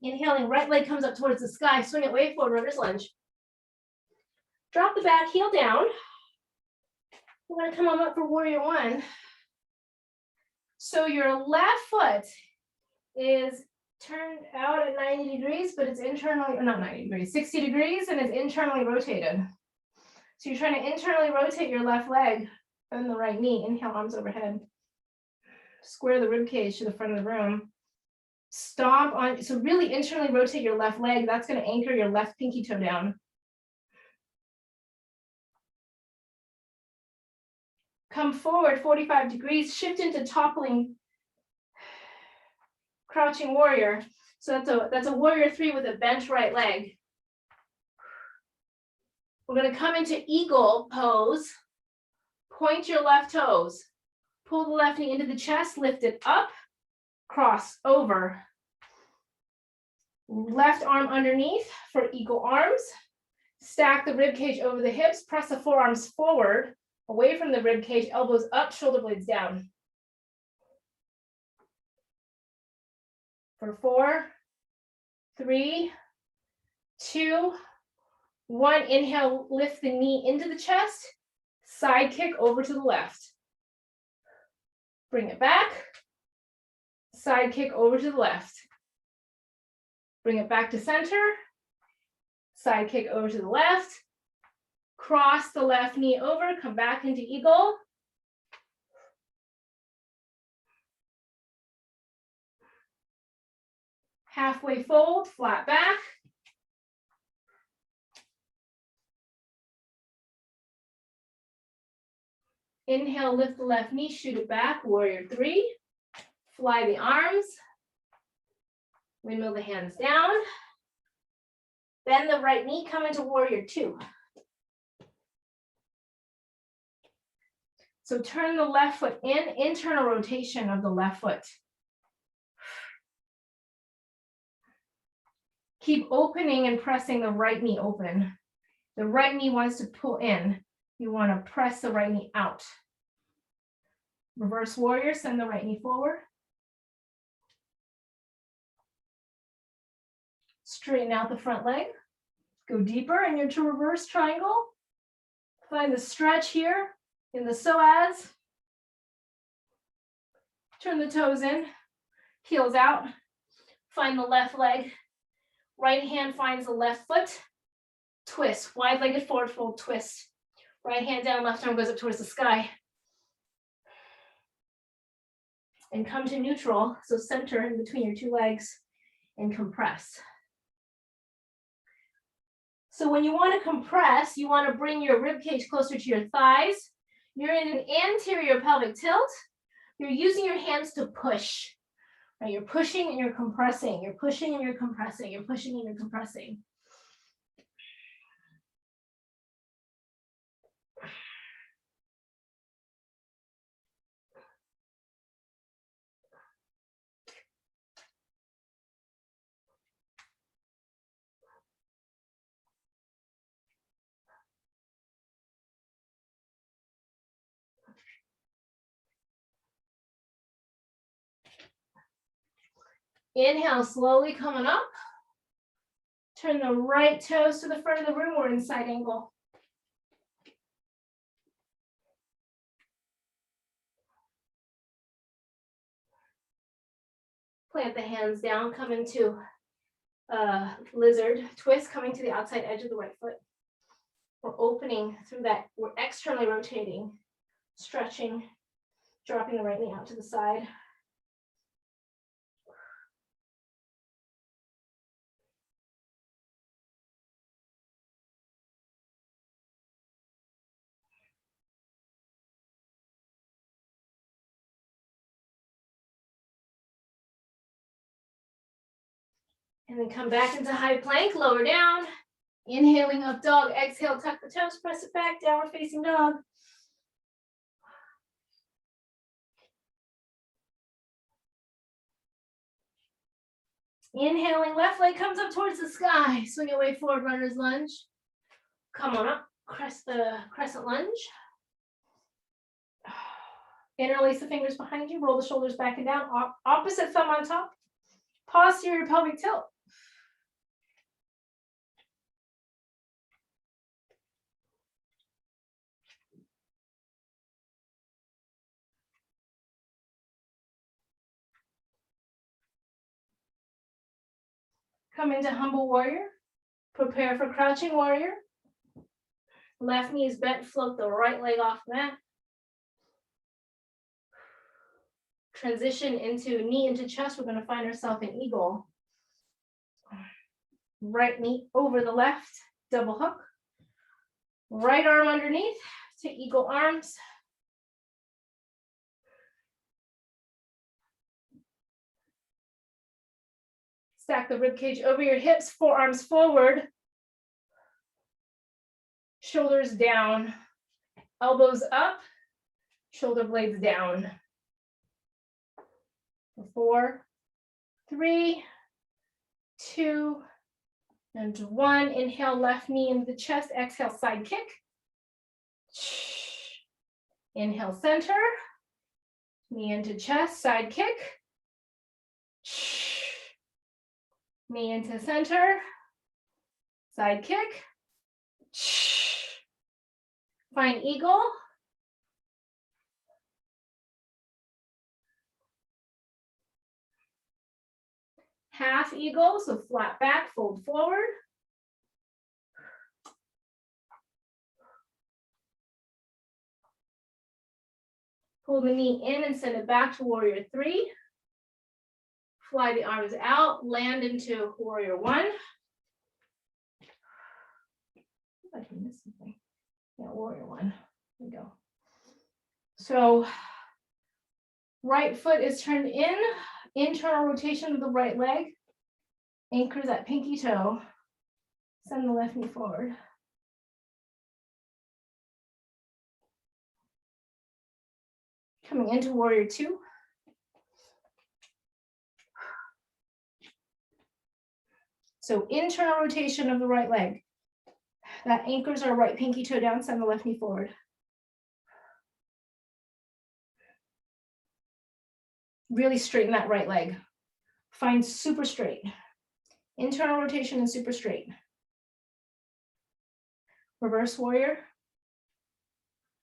Inhaling, right leg comes up towards the sky, swing it way forward, runner's lunge. Drop the back, heel down. We're gonna come on up for warrior one. So your left foot is turned out at 90 degrees, but it's internally, or not 90 degrees, 60 degrees, and it's internally rotated. So you're trying to internally rotate your left leg and the right knee. Inhale, arms overhead. Square the rib cage to the front of the room. Stomp on, so really internally rotate your left leg. That's going to anchor your left pinky toe down. Come forward 45 degrees, shift into toppling crouching warrior. So that's a warrior 3 with a bent right leg. We're going to come into eagle pose. Point your left toes. Pull the left knee into the chest, lift it up, cross over. Left arm underneath for eagle arms. Stack the rib cage over the hips, press the forearms forward, away from the rib cage, elbows up, shoulder blades down. For 4, 3, 2, 1. Inhale, lift the knee into the chest, side kick over to the left. Bring it back, side kick over to the left. Bring it back to center, side kick over to the left. Cross the left knee over, come back into eagle. Halfway fold, flat back. Inhale, lift the left knee, shoot it back, warrior 3. Fly the arms. Windmill the hands down. Bend the right knee, come into warrior 2. So turn the left foot in, internal rotation of the left foot. Keep opening and pressing the right knee open. The right knee wants to pull in. You want to press the right knee out. Reverse warrior, send the right knee forward. Straighten out the front leg. Go deeper in your reverse triangle. Find the stretch here in the psoas. Turn the toes in, heels out. Find the left leg. Right hand finds the left foot. Twist, wide-legged forward fold, twist. Right hand down, left arm goes up towards the sky. And come to neutral, so center in between your 2 legs and compress. So when you want to compress, you want to bring your rib cage closer to your thighs. You're in an anterior pelvic tilt. You're using your hands to push. Right? You're pushing and you're compressing. You're pushing and you're compressing. You're pushing and you're compressing. Inhale, slowly coming up. Turn the right toes to the front of the room. We're in side angle. Plant the hands down, come into lizard twist, coming to the outside edge of the right foot. We're opening through that. We're externally rotating, stretching, dropping the right knee out to the side. And then come back into high plank, lower down. Inhaling up dog, exhale, tuck the toes, press it back, downward facing dog. Inhaling, left leg comes up towards the sky. Swing away forward, runner's lunge. Come on up, crest the crescent lunge. Interlace the fingers behind you, roll the shoulders back and down, opposite thumb on top. Posterior pelvic tilt. Come into humble warrior. Prepare for crouching warrior. Left knee is bent, float the right leg off mat. Transition into knee into chest. We're going to find ourselves in eagle. Right knee over the left, double hook. Right arm underneath to eagle arms. Stack the rib cage over your hips, forearms forward. Shoulders down, elbows up, shoulder blades down. 4, 3, 2, and 1. Inhale, left knee into the chest. Exhale, side kick. Inhale, center. Knee into chest, side kick. Knee into center. Side kick. Find eagle. Half eagle, so flat back, fold forward. Pull the knee in and send it back to warrior 3. Fly the arms out, land into warrior 1. I can miss something. Yeah, warrior 1. There we go. So right foot is turned in, internal rotation of the right leg. Anchor that pinky toe. Send the left knee forward. Coming into warrior 2. So internal rotation of the right leg. That anchors our right pinky toe down, send the left knee forward. Really straighten that right leg. Find super straight. Internal rotation and super straight. Reverse warrior.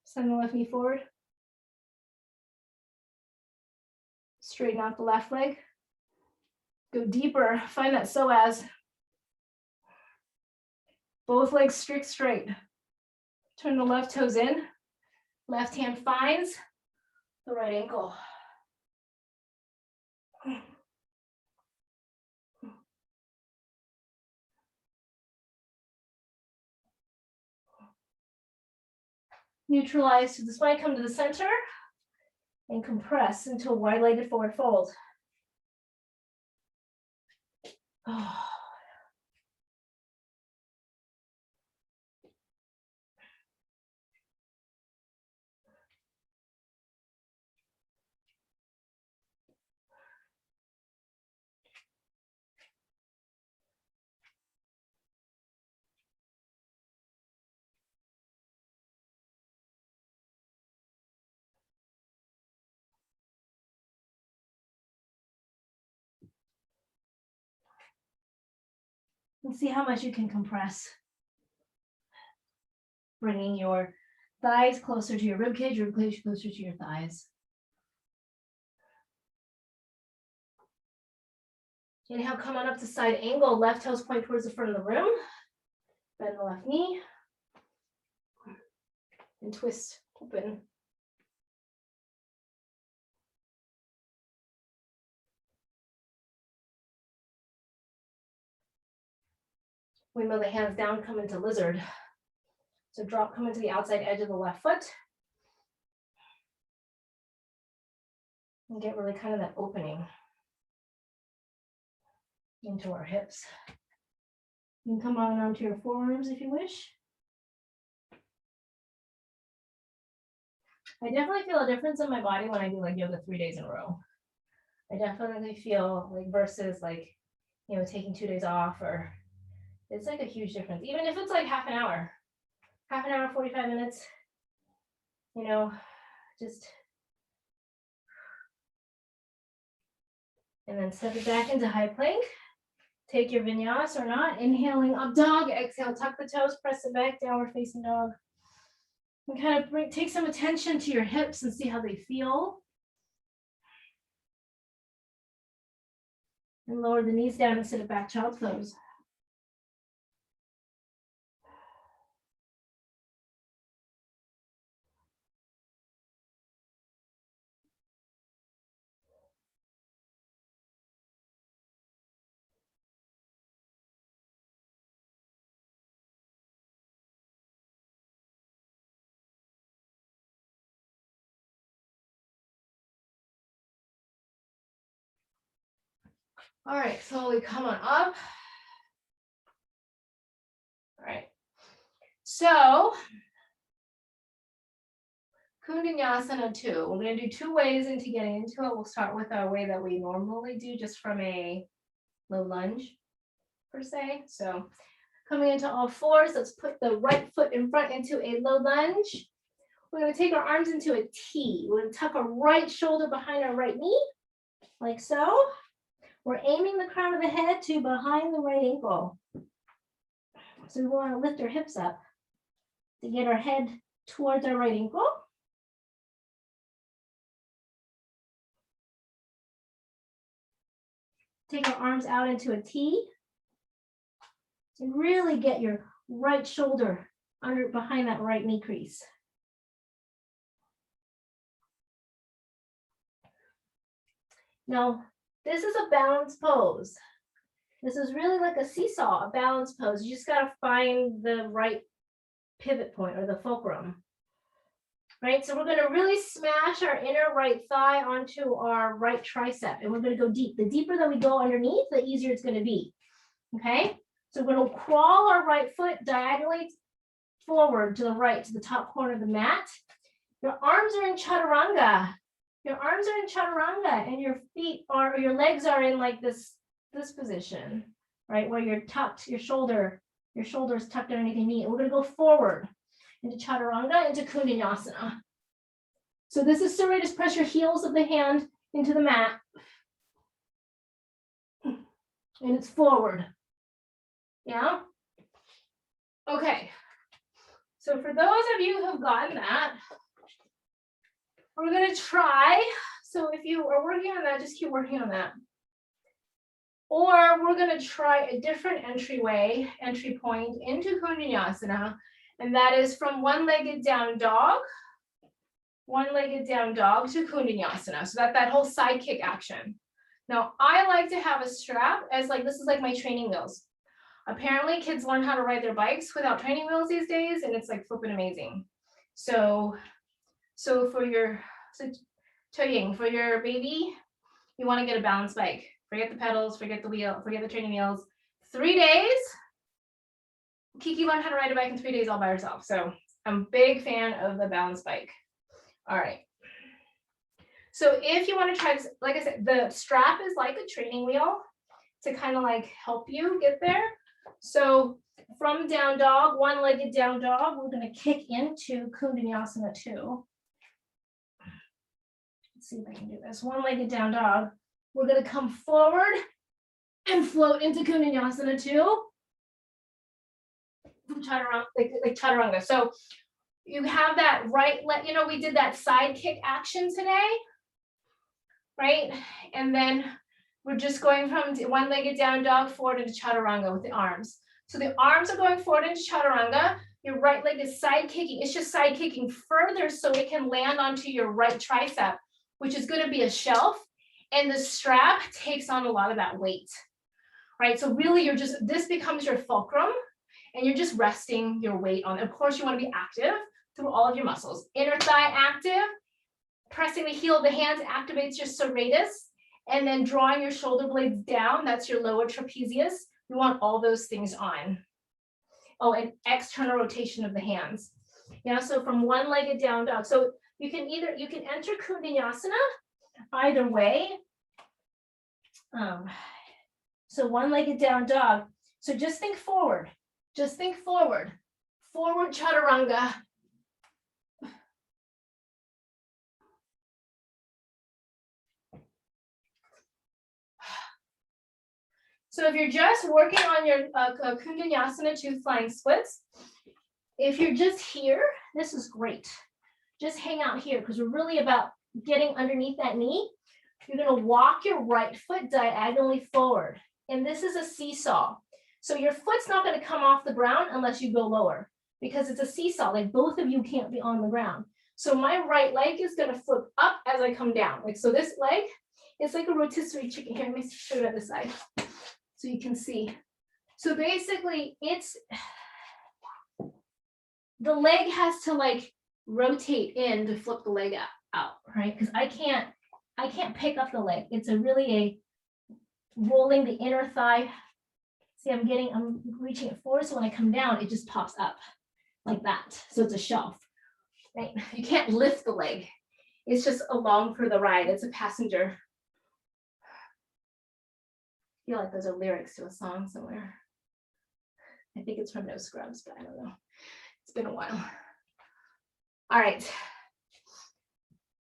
Send the left knee forward. Straighten out the left leg. Go deeper, find that psoas. Both legs strict straight. Turn the left toes in. Left hand finds the right ankle. Neutralize to the spine, come to the center, and compress into a wide-legged forward fold. Oh. And see how much you can compress. Bringing your thighs closer to your rib cage closer to your thighs. Inhale, come on up to side angle, left toes point towards the front of the room. Bend the left knee. And twist, open. Windmill the hands down, come into lizard. So drop, come into the outside edge of the left foot. And get really kind of that opening into our hips. You can come on onto your forearms if you wish. I definitely feel a difference in my body when I do like yoga 3 days in a row. I definitely feel like versus like, you know, taking 2 days off, or it's like a huge difference. Even if it's like half an hour, 45 minutes, you know, just. And then step it back into high plank. Take your vinyasa or not. Inhaling up dog, exhale, tuck the toes, press it back, downward facing dog. And kind of take some attention to your hips and see how they feel. And lower the knees down and sit it back, child's pose. All right, slowly come on up. All right, so Kundanyasana 2. We're going to do 2 ways into getting into it. We'll start with our way that we normally do, just from a low lunge, per se. So coming into all fours, let's put the right foot in front into a low lunge. We're going to take our arms into a T. We're going to tuck our right shoulder behind our right knee, like so. We're aiming the crown of the head to behind the right ankle. So we want to lift our hips up to get our head towards our right ankle. Take our arms out into a T. And really get your right shoulder under behind that right knee crease. Now, this is a balance pose. This is really like a seesaw, a balance pose. You just got to find the right pivot point or the fulcrum. Right, so we're going to really smash our inner right thigh onto our right tricep, and we're going to go deep. The deeper that we go underneath, the easier it's going to be. Okay, so we're going to crawl our right foot diagonally forward to the right, to the top corner of the mat. Your arms are in chaturanga. Your arms are in chaturanga, and your feet are, or your legs are in like this position, right, where you're tucked, your shoulder is tucked underneath your knee. And we're going to go forward into chaturanga, into Kundanyasana. So this is Surya. Just press your heels of the hand into the mat. And it's forward. Yeah? Okay. So for those of you who have gotten that, we're going to try. So if you are working on that, just keep working on that. Or we're going to try a different entry point into Kundanyasana. And that is from one-legged down dog to Kundanyasana. So that whole side kick action. Now, I like to have a strap as like, this is like my training wheels. Apparently kids learn how to ride their bikes without training wheels these days, and it's like flipping amazing. So for your for your baby, you want to get a balance bike. Forget the pedals, forget the wheel, forget the training wheels. 3 days, Kiki learned how to ride a bike in 3 days all by herself. So I'm a big fan of the balance bike. All right. So if you want to try this, like I said, the strap is like a training wheel to kind of like help you get there. So from down dog, one-legged down dog, we're going to kick into Kundanyasana 2. Let's see if I can do this. One-legged down dog. We're going to come forward and float into Kundanyasana 2. Chaturanga, like chaturanga. So you have that right leg, we did that side kick action today, right? And then we're just going from one-legged down dog forward into chaturanga with the arms. So the arms are going forward into chaturanga. Your right leg is side kicking. It's just side kicking further so it can land onto your right tricep, which is going to be a shelf. And the strap takes on a lot of that weight, right? So really this becomes your fulcrum, and you're just resting your weight on it. Of course, you want to be active through all of your muscles. Inner thigh active, pressing the heel of the hands activates your serratus, and then drawing your shoulder blades down, that's your lower trapezius. We want all those things on. Oh, and external rotation of the hands. Yeah, so from one-legged down dog. So you can enter Kundanyasana either way. So one-legged down dog. So just think forward. Just think forward. Forward chaturanga. So if you're just working on your Kundanyasana 2 flying splits, if you're just here, this is great. Just hang out here because we're really about getting underneath that knee. You're gonna walk your right foot diagonally forward. And this is a seesaw. So your foot's not gonna come off the ground unless you go lower because it's a seesaw, like both of you can't be on the ground. So my right leg is gonna flip up as I come down. Like, so this leg, it's like a rotisserie chicken. Here, let me show you on this side so you can see. So basically it's, the leg has to like rotate in to flip the leg out, right? Because I can't pick up the leg. It's a rolling the inner thigh. See, I'm reaching it forward. So when I come down, it just pops up like that. So it's a shelf, right? You can't lift the leg. It's just along for the ride. It's a passenger. I feel like those are lyrics to a song somewhere. I think it's from No Scrubs, but I don't know. It's been a while. All right.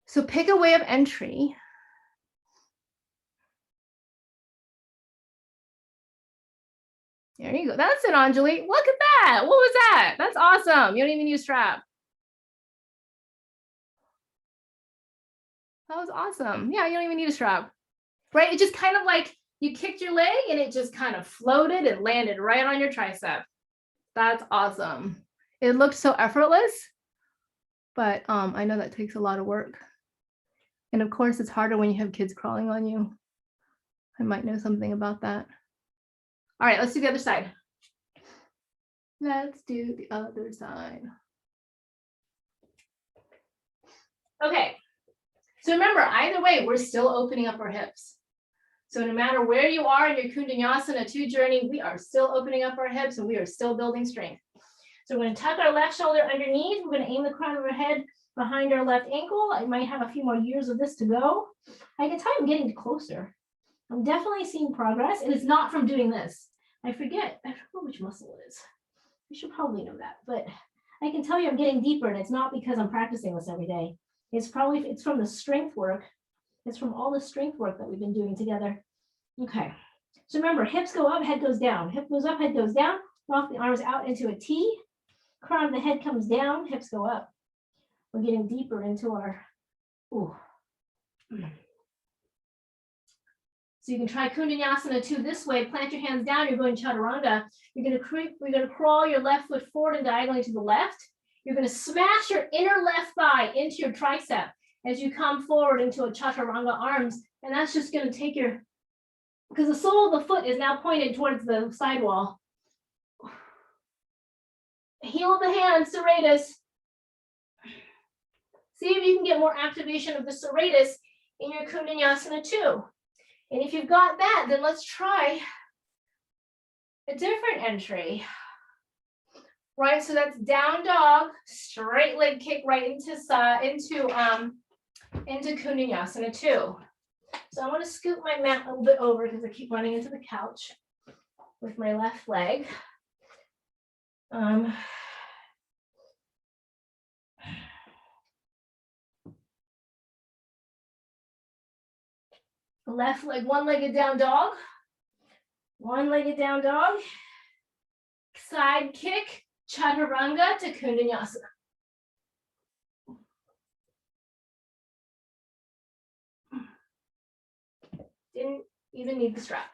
So pick a way of entry. There you go. That's it, Anjali. Look at that. What was that? That's awesome. You don't even use strap. That was awesome. Yeah, you don't even need a strap. Right? It just kind of like you kicked your leg and it just kind of floated and landed right on your tricep. That's awesome. It looked so effortless, but I know that takes a lot of work. And of course, it's harder when you have kids crawling on you. I might know something about that. All right, let's do the other side. Let's do the other side. Okay. So remember, either way, we're still opening up our hips. So no matter where you are in your Kundalini 2 journey, we are still opening up our hips and we are still building strength. So we're going to tuck our left shoulder underneath. We're going to aim the crown of our head behind our left ankle. I might have a few more years of this to go. I can tell I'm getting closer. I'm definitely seeing progress. And it's not from doing this. I forget which muscle it is. You should probably know that, but I can tell you I'm getting deeper, and it's not because I'm practicing this every day. It's from the strength work. It's from all the strength work that we've been doing together. Okay. So remember, hips go up, head goes down. Hip goes up, head goes down. Walk the arms out into a T. Crown of the head comes down, hips go up. We're getting deeper into our, ooh. So you can try Kundalini 2 this way. Plant your hands down. You're going chaturanga. We're going to crawl your left foot forward and diagonally to the left. You're going to smash your inner left thigh into your tricep as you come forward into a chaturanga arms. And that's just going to take your, because the sole of the foot is now pointed towards the sidewall. Heel of the hand, serratus. See if you can get more activation of the serratus in your Kundalini 2. And if you've got that, then let's try a different entry. Right, so that's down dog, straight leg kick right into Kundalini 2. So I want to scoot my mat a little bit over because I keep running into the couch with my left leg. Left leg, one-legged down dog. One-legged down dog. Side kick, chaturanga to Kundalini. Didn't even need the strap.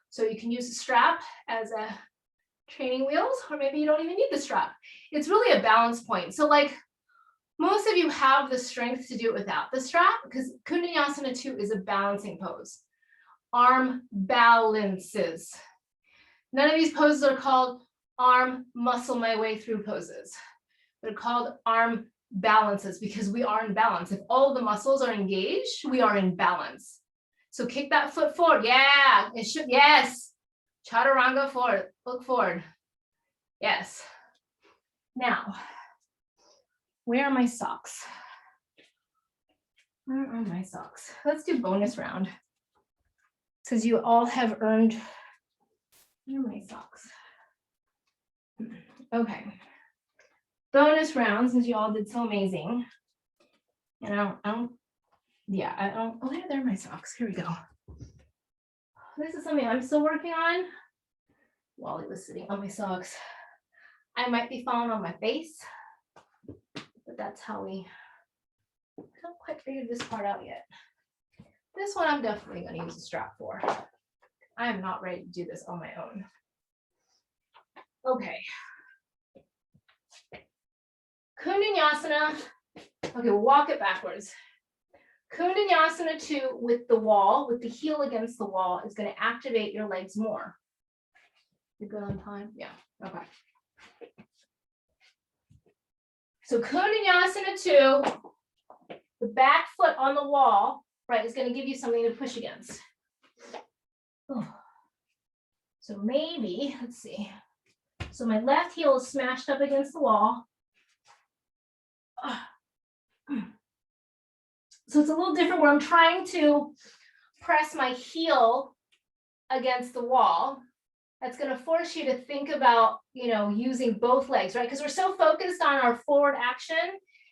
So you can use the strap as a training wheels, or maybe you don't even need the strap. It's really a balance point. So like most of you have the strength to do it without the strap because Kundalini 2 is a balancing pose. Arm balances. None of these poses are called arm muscle my way through poses. They're called arm balances because we are in balance. If all the muscles are engaged, we are in balance. So kick that foot forward. Yeah, it should. Yes. Chaturanga forward. Look forward. Yes. Now, where are my socks? Where are my socks? Let's do bonus round. Since you all have earned. Where are my socks? Okay. Bonus round, since you all did so amazing. And I don't, oh, there are my socks. Here we go. This is something I'm still working on. Wally was sitting on my socks. I might be falling on my face, but that's how I haven't quite figured this part out yet. This one I'm definitely going to use a strap for. I am not ready to do this on my own. Okay. Kundanyasana. Okay, we'll walk it backwards. Kundanyasana 2 with the wall, with the heel against the wall, is going to activate your legs more. You're good on time? Yeah, okay. So Kundanyasana 2, the back foot on the wall, right, is going to give you something to push against. Oh. So maybe, let's see. So my left heel is smashed up against the wall. So it's a little different where I'm trying to press my heel against the wall. That's going to force you to think about, using both legs, right? Because we're so focused on our forward action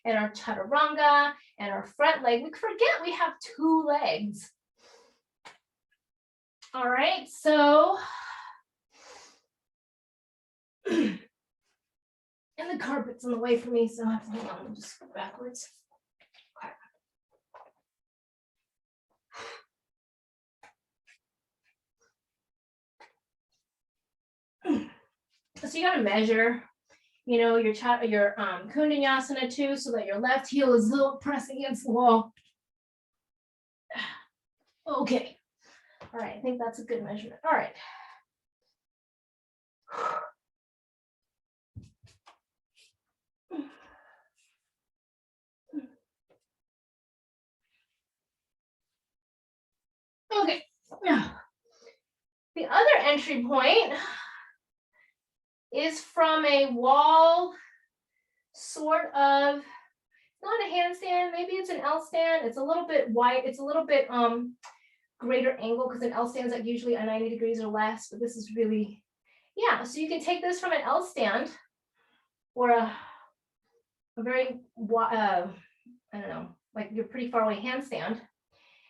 and our chaturanga and our front leg, we forget we have 2 legs. All right, so, and the carpet's in the way for me, so I have to hang on and just go backwards. Okay. So you got to measure, your Kundanyasana 2, so that your left heel is a little pressed against the wall. Okay. All right, I think that's a good measurement. All right. Okay. The other entry point is from a wall, sort of, not a handstand, maybe it's an L stand. It's a little bit wide, it's a little bit greater angle, because an L stand is like usually a 90 degrees or less, but this is really, yeah. So you can take this from an L stand or a very, I don't know, like you're pretty far away handstand,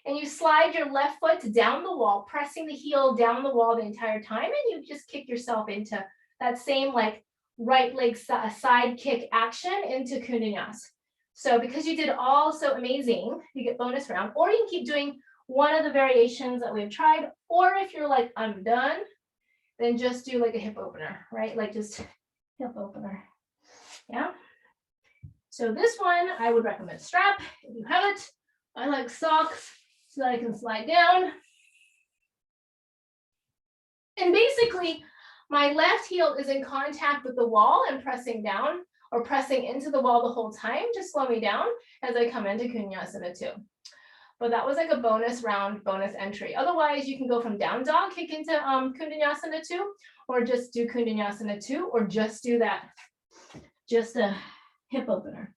and you slide your left foot down the wall, pressing the heel down the wall the entire time, and you just kick yourself into that same like right leg side kick action into Kundanyasana. So because you did all so amazing, you get bonus round, or you can keep doing one of the variations that we've tried, or if you're like, I'm done, then just do like a hip opener, right? Like just hip opener, yeah? So this one, I would recommend strap if you have it. I like socks so that I can slide down. And basically, my left heel is in contact with the wall and pressing down or pressing into the wall the whole time to slow me down as I come into Kundanyasana 2. But that was like a bonus round, bonus entry. Otherwise, you can go from down dog, kick into Kundanyasana 2, or just do Kundanyasana 2, or just do that, just a hip opener.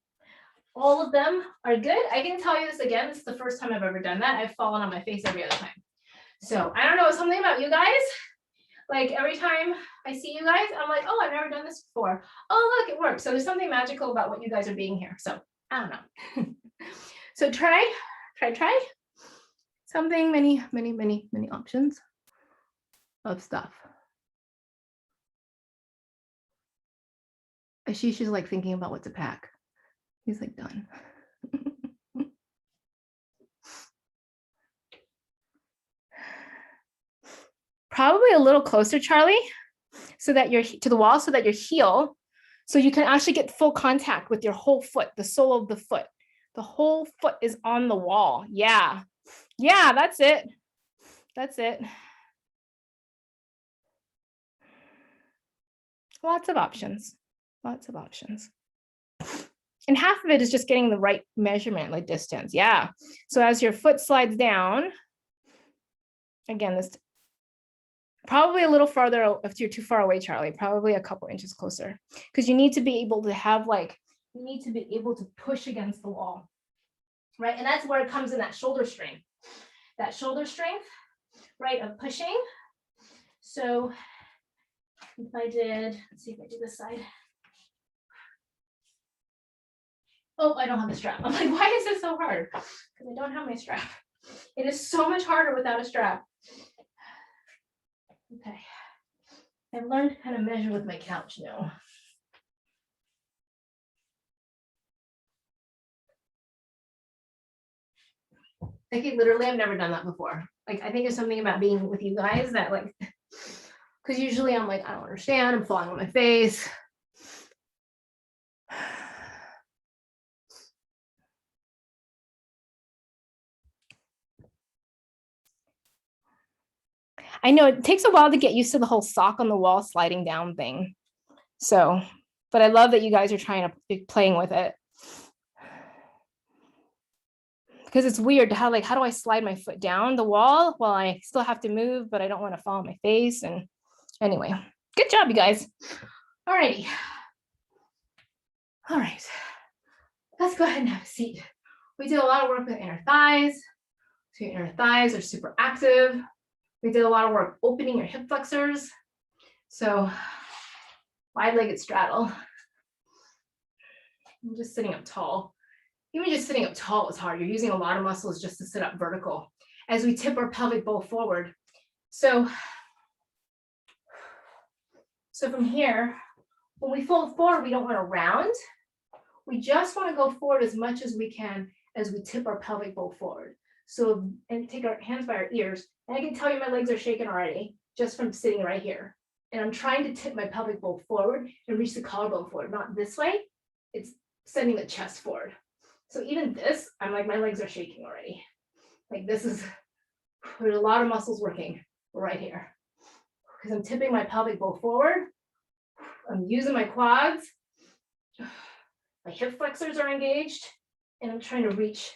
All of them are good. I can tell you this again, this is the first time I've ever done that. I've fallen on my face every other time. So I don't know, something about you guys. Like every time I see you guys, I'm like, oh, I've never done this before. Oh, look, it works. So there's something magical about what you guys are being here. So I don't know. So try something, many options of stuff. Ashish is like thinking about what to pack. He's like done. Probably a little closer, Charlie, so that you're to the wall, so that your heel, so you can actually get full contact with your whole foot, the sole of the foot. The whole foot is on the wall. Yeah. Yeah, that's it. That's it. Lots of options. Lots of options. And half of it is just getting the right measurement, like distance. Yeah. So as your foot slides down, again, this probably a little farther, if you're too far away, Charlie, probably a couple inches closer, because you need to be able to have you need to be able to push against the wall, right? And that's where it comes in, that shoulder strength, right, of pushing. So if I did, let's see if I do this side. Oh, I don't have a strap. I'm like, why is this so hard? Because I don't have my strap. It is so much harder without a strap. Okay. I've learned how to measure with my couch now. Like literally, I've never done that before. Like, I think there's something about being with you guys that like, because usually I'm like, I don't understand. I'm falling on my face. I know it takes a while to get used to the whole sock on the wall sliding down thing. So, but I love that you guys are trying to be playing with it. Because it's weird to how do I slide my foot down the wall while I still have to move, but I don't want to fall on my face. And anyway, good job, you guys. All righty. All right. Let's go ahead and have a seat. We did a lot of work with inner thighs. So your inner thighs are super active. We did a lot of work opening your hip flexors. So wide-legged straddle. I'm just sitting up tall. Even just sitting up tall is hard. You're using a lot of muscles just to sit up vertical as we tip our pelvic bowl forward. So from here, when we fold forward, we don't want to round. We just want to go forward as much as we can as we tip our pelvic bowl forward. So, and take our hands by our ears. And I can tell you my legs are shaking already just from sitting right here. And I'm trying to tip my pelvic bowl forward and reach the collarbone forward, not this way. It's sending the chest forward. So even this, I'm like, my legs are shaking already. Like this is, there's a lot of muscles working right here. Because I'm tipping my pelvic bowl forward. I'm using my quads. My hip flexors are engaged. And I'm trying to reach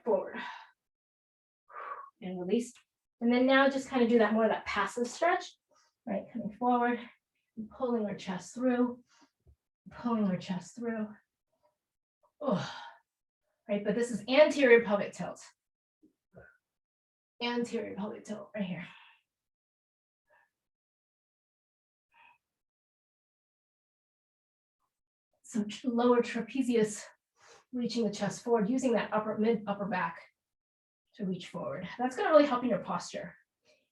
forward. And release. And then now just kind of do that more of that passive stretch. Right, coming forward, and pulling our chest through. Pulling our chest through. Oh, right, but this is anterior pelvic tilt. Anterior pelvic tilt right here. So lower trapezius, reaching the chest forward, using that upper back to reach forward. That's going to really help in your posture.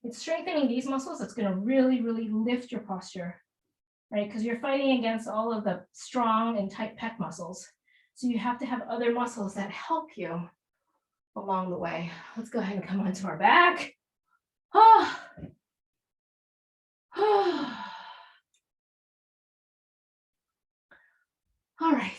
It's strengthening these muscles that's going to really, really lift your posture, right? Because you're fighting against all of the strong and tight pec muscles. So you have to have other muscles that help you along the way. Let's go ahead and come onto our back. Oh. Oh. All right.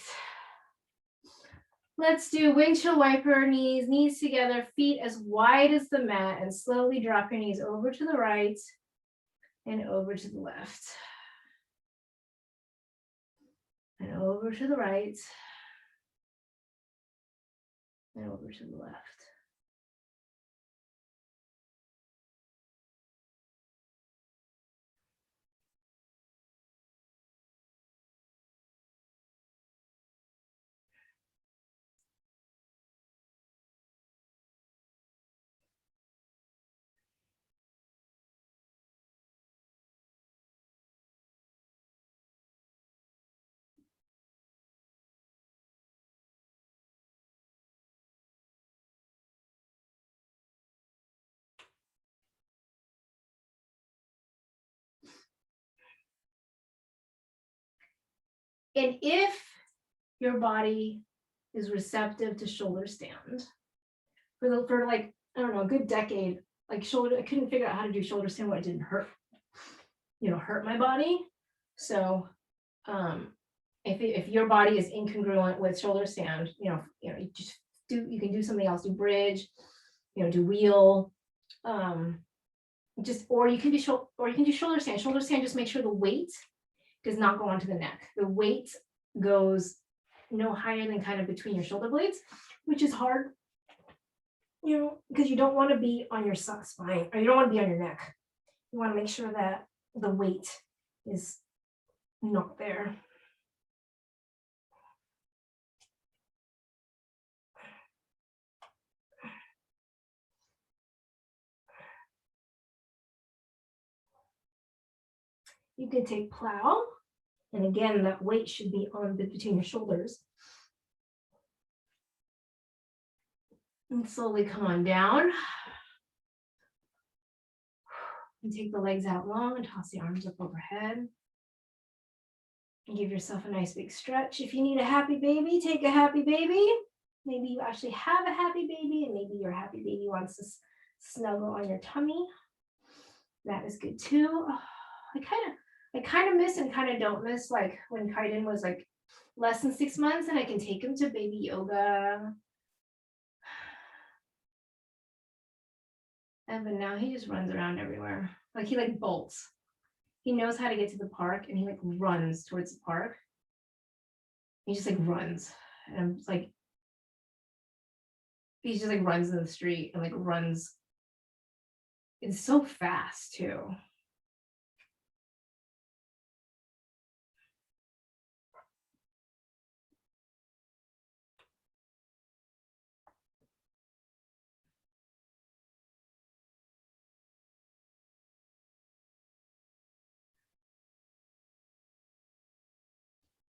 Let's do windshield wiper knees, knees together, feet as wide as the mat, and slowly drop your knees over to the right and over to the left. And over to the right. And over to the left. And if your body is receptive to shoulder stand, for like, I don't know, a good decade, like shoulder, I couldn't figure out how to do shoulder stand where it didn't hurt, hurt my body. So if your body is incongruent with shoulder stand, you can do something else, do bridge, do wheel, or you can do shoulder stand. Shoulder stand, just make sure the weight does not go onto the neck. The weight goes no higher than kind of between your shoulder blades, which is hard, because you don't want to be on your spine, or you don't want to be on your neck. You want to make sure that the weight is not there. You can take plow, and again, that weight should be on between your shoulders. And slowly come on down. And take the legs out long and toss the arms up overhead. And give yourself a nice big stretch. If you need a happy baby, take a happy baby. Maybe you actually have a happy baby, and maybe your happy baby wants to snuggle on your tummy. That is good too. Oh, I kind of miss and kind of don't miss like when Kaiden was like less than 6 months and I can take him to baby yoga. And but now he just runs around everywhere. Like he like bolts. He knows how to get to the park and he like runs towards the park. He just like runs. And I'm just like, he just like runs in the street and like runs. It's so fast too.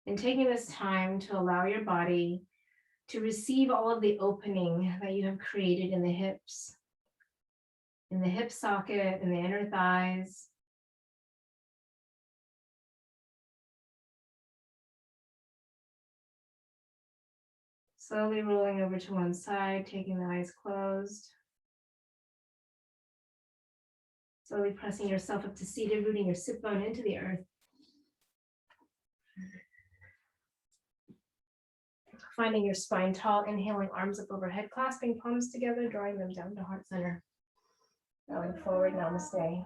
And taking this time to allow your body to receive all of the opening that you have created in the hips, in the hip socket, in the inner thighs. Slowly rolling over to one side, taking the eyes closed. Slowly pressing yourself up to seated, rooting your sit bone into the earth. Finding your spine tall, inhaling arms up overhead, clasping palms together, drawing them down to heart center. Going forward, namaste.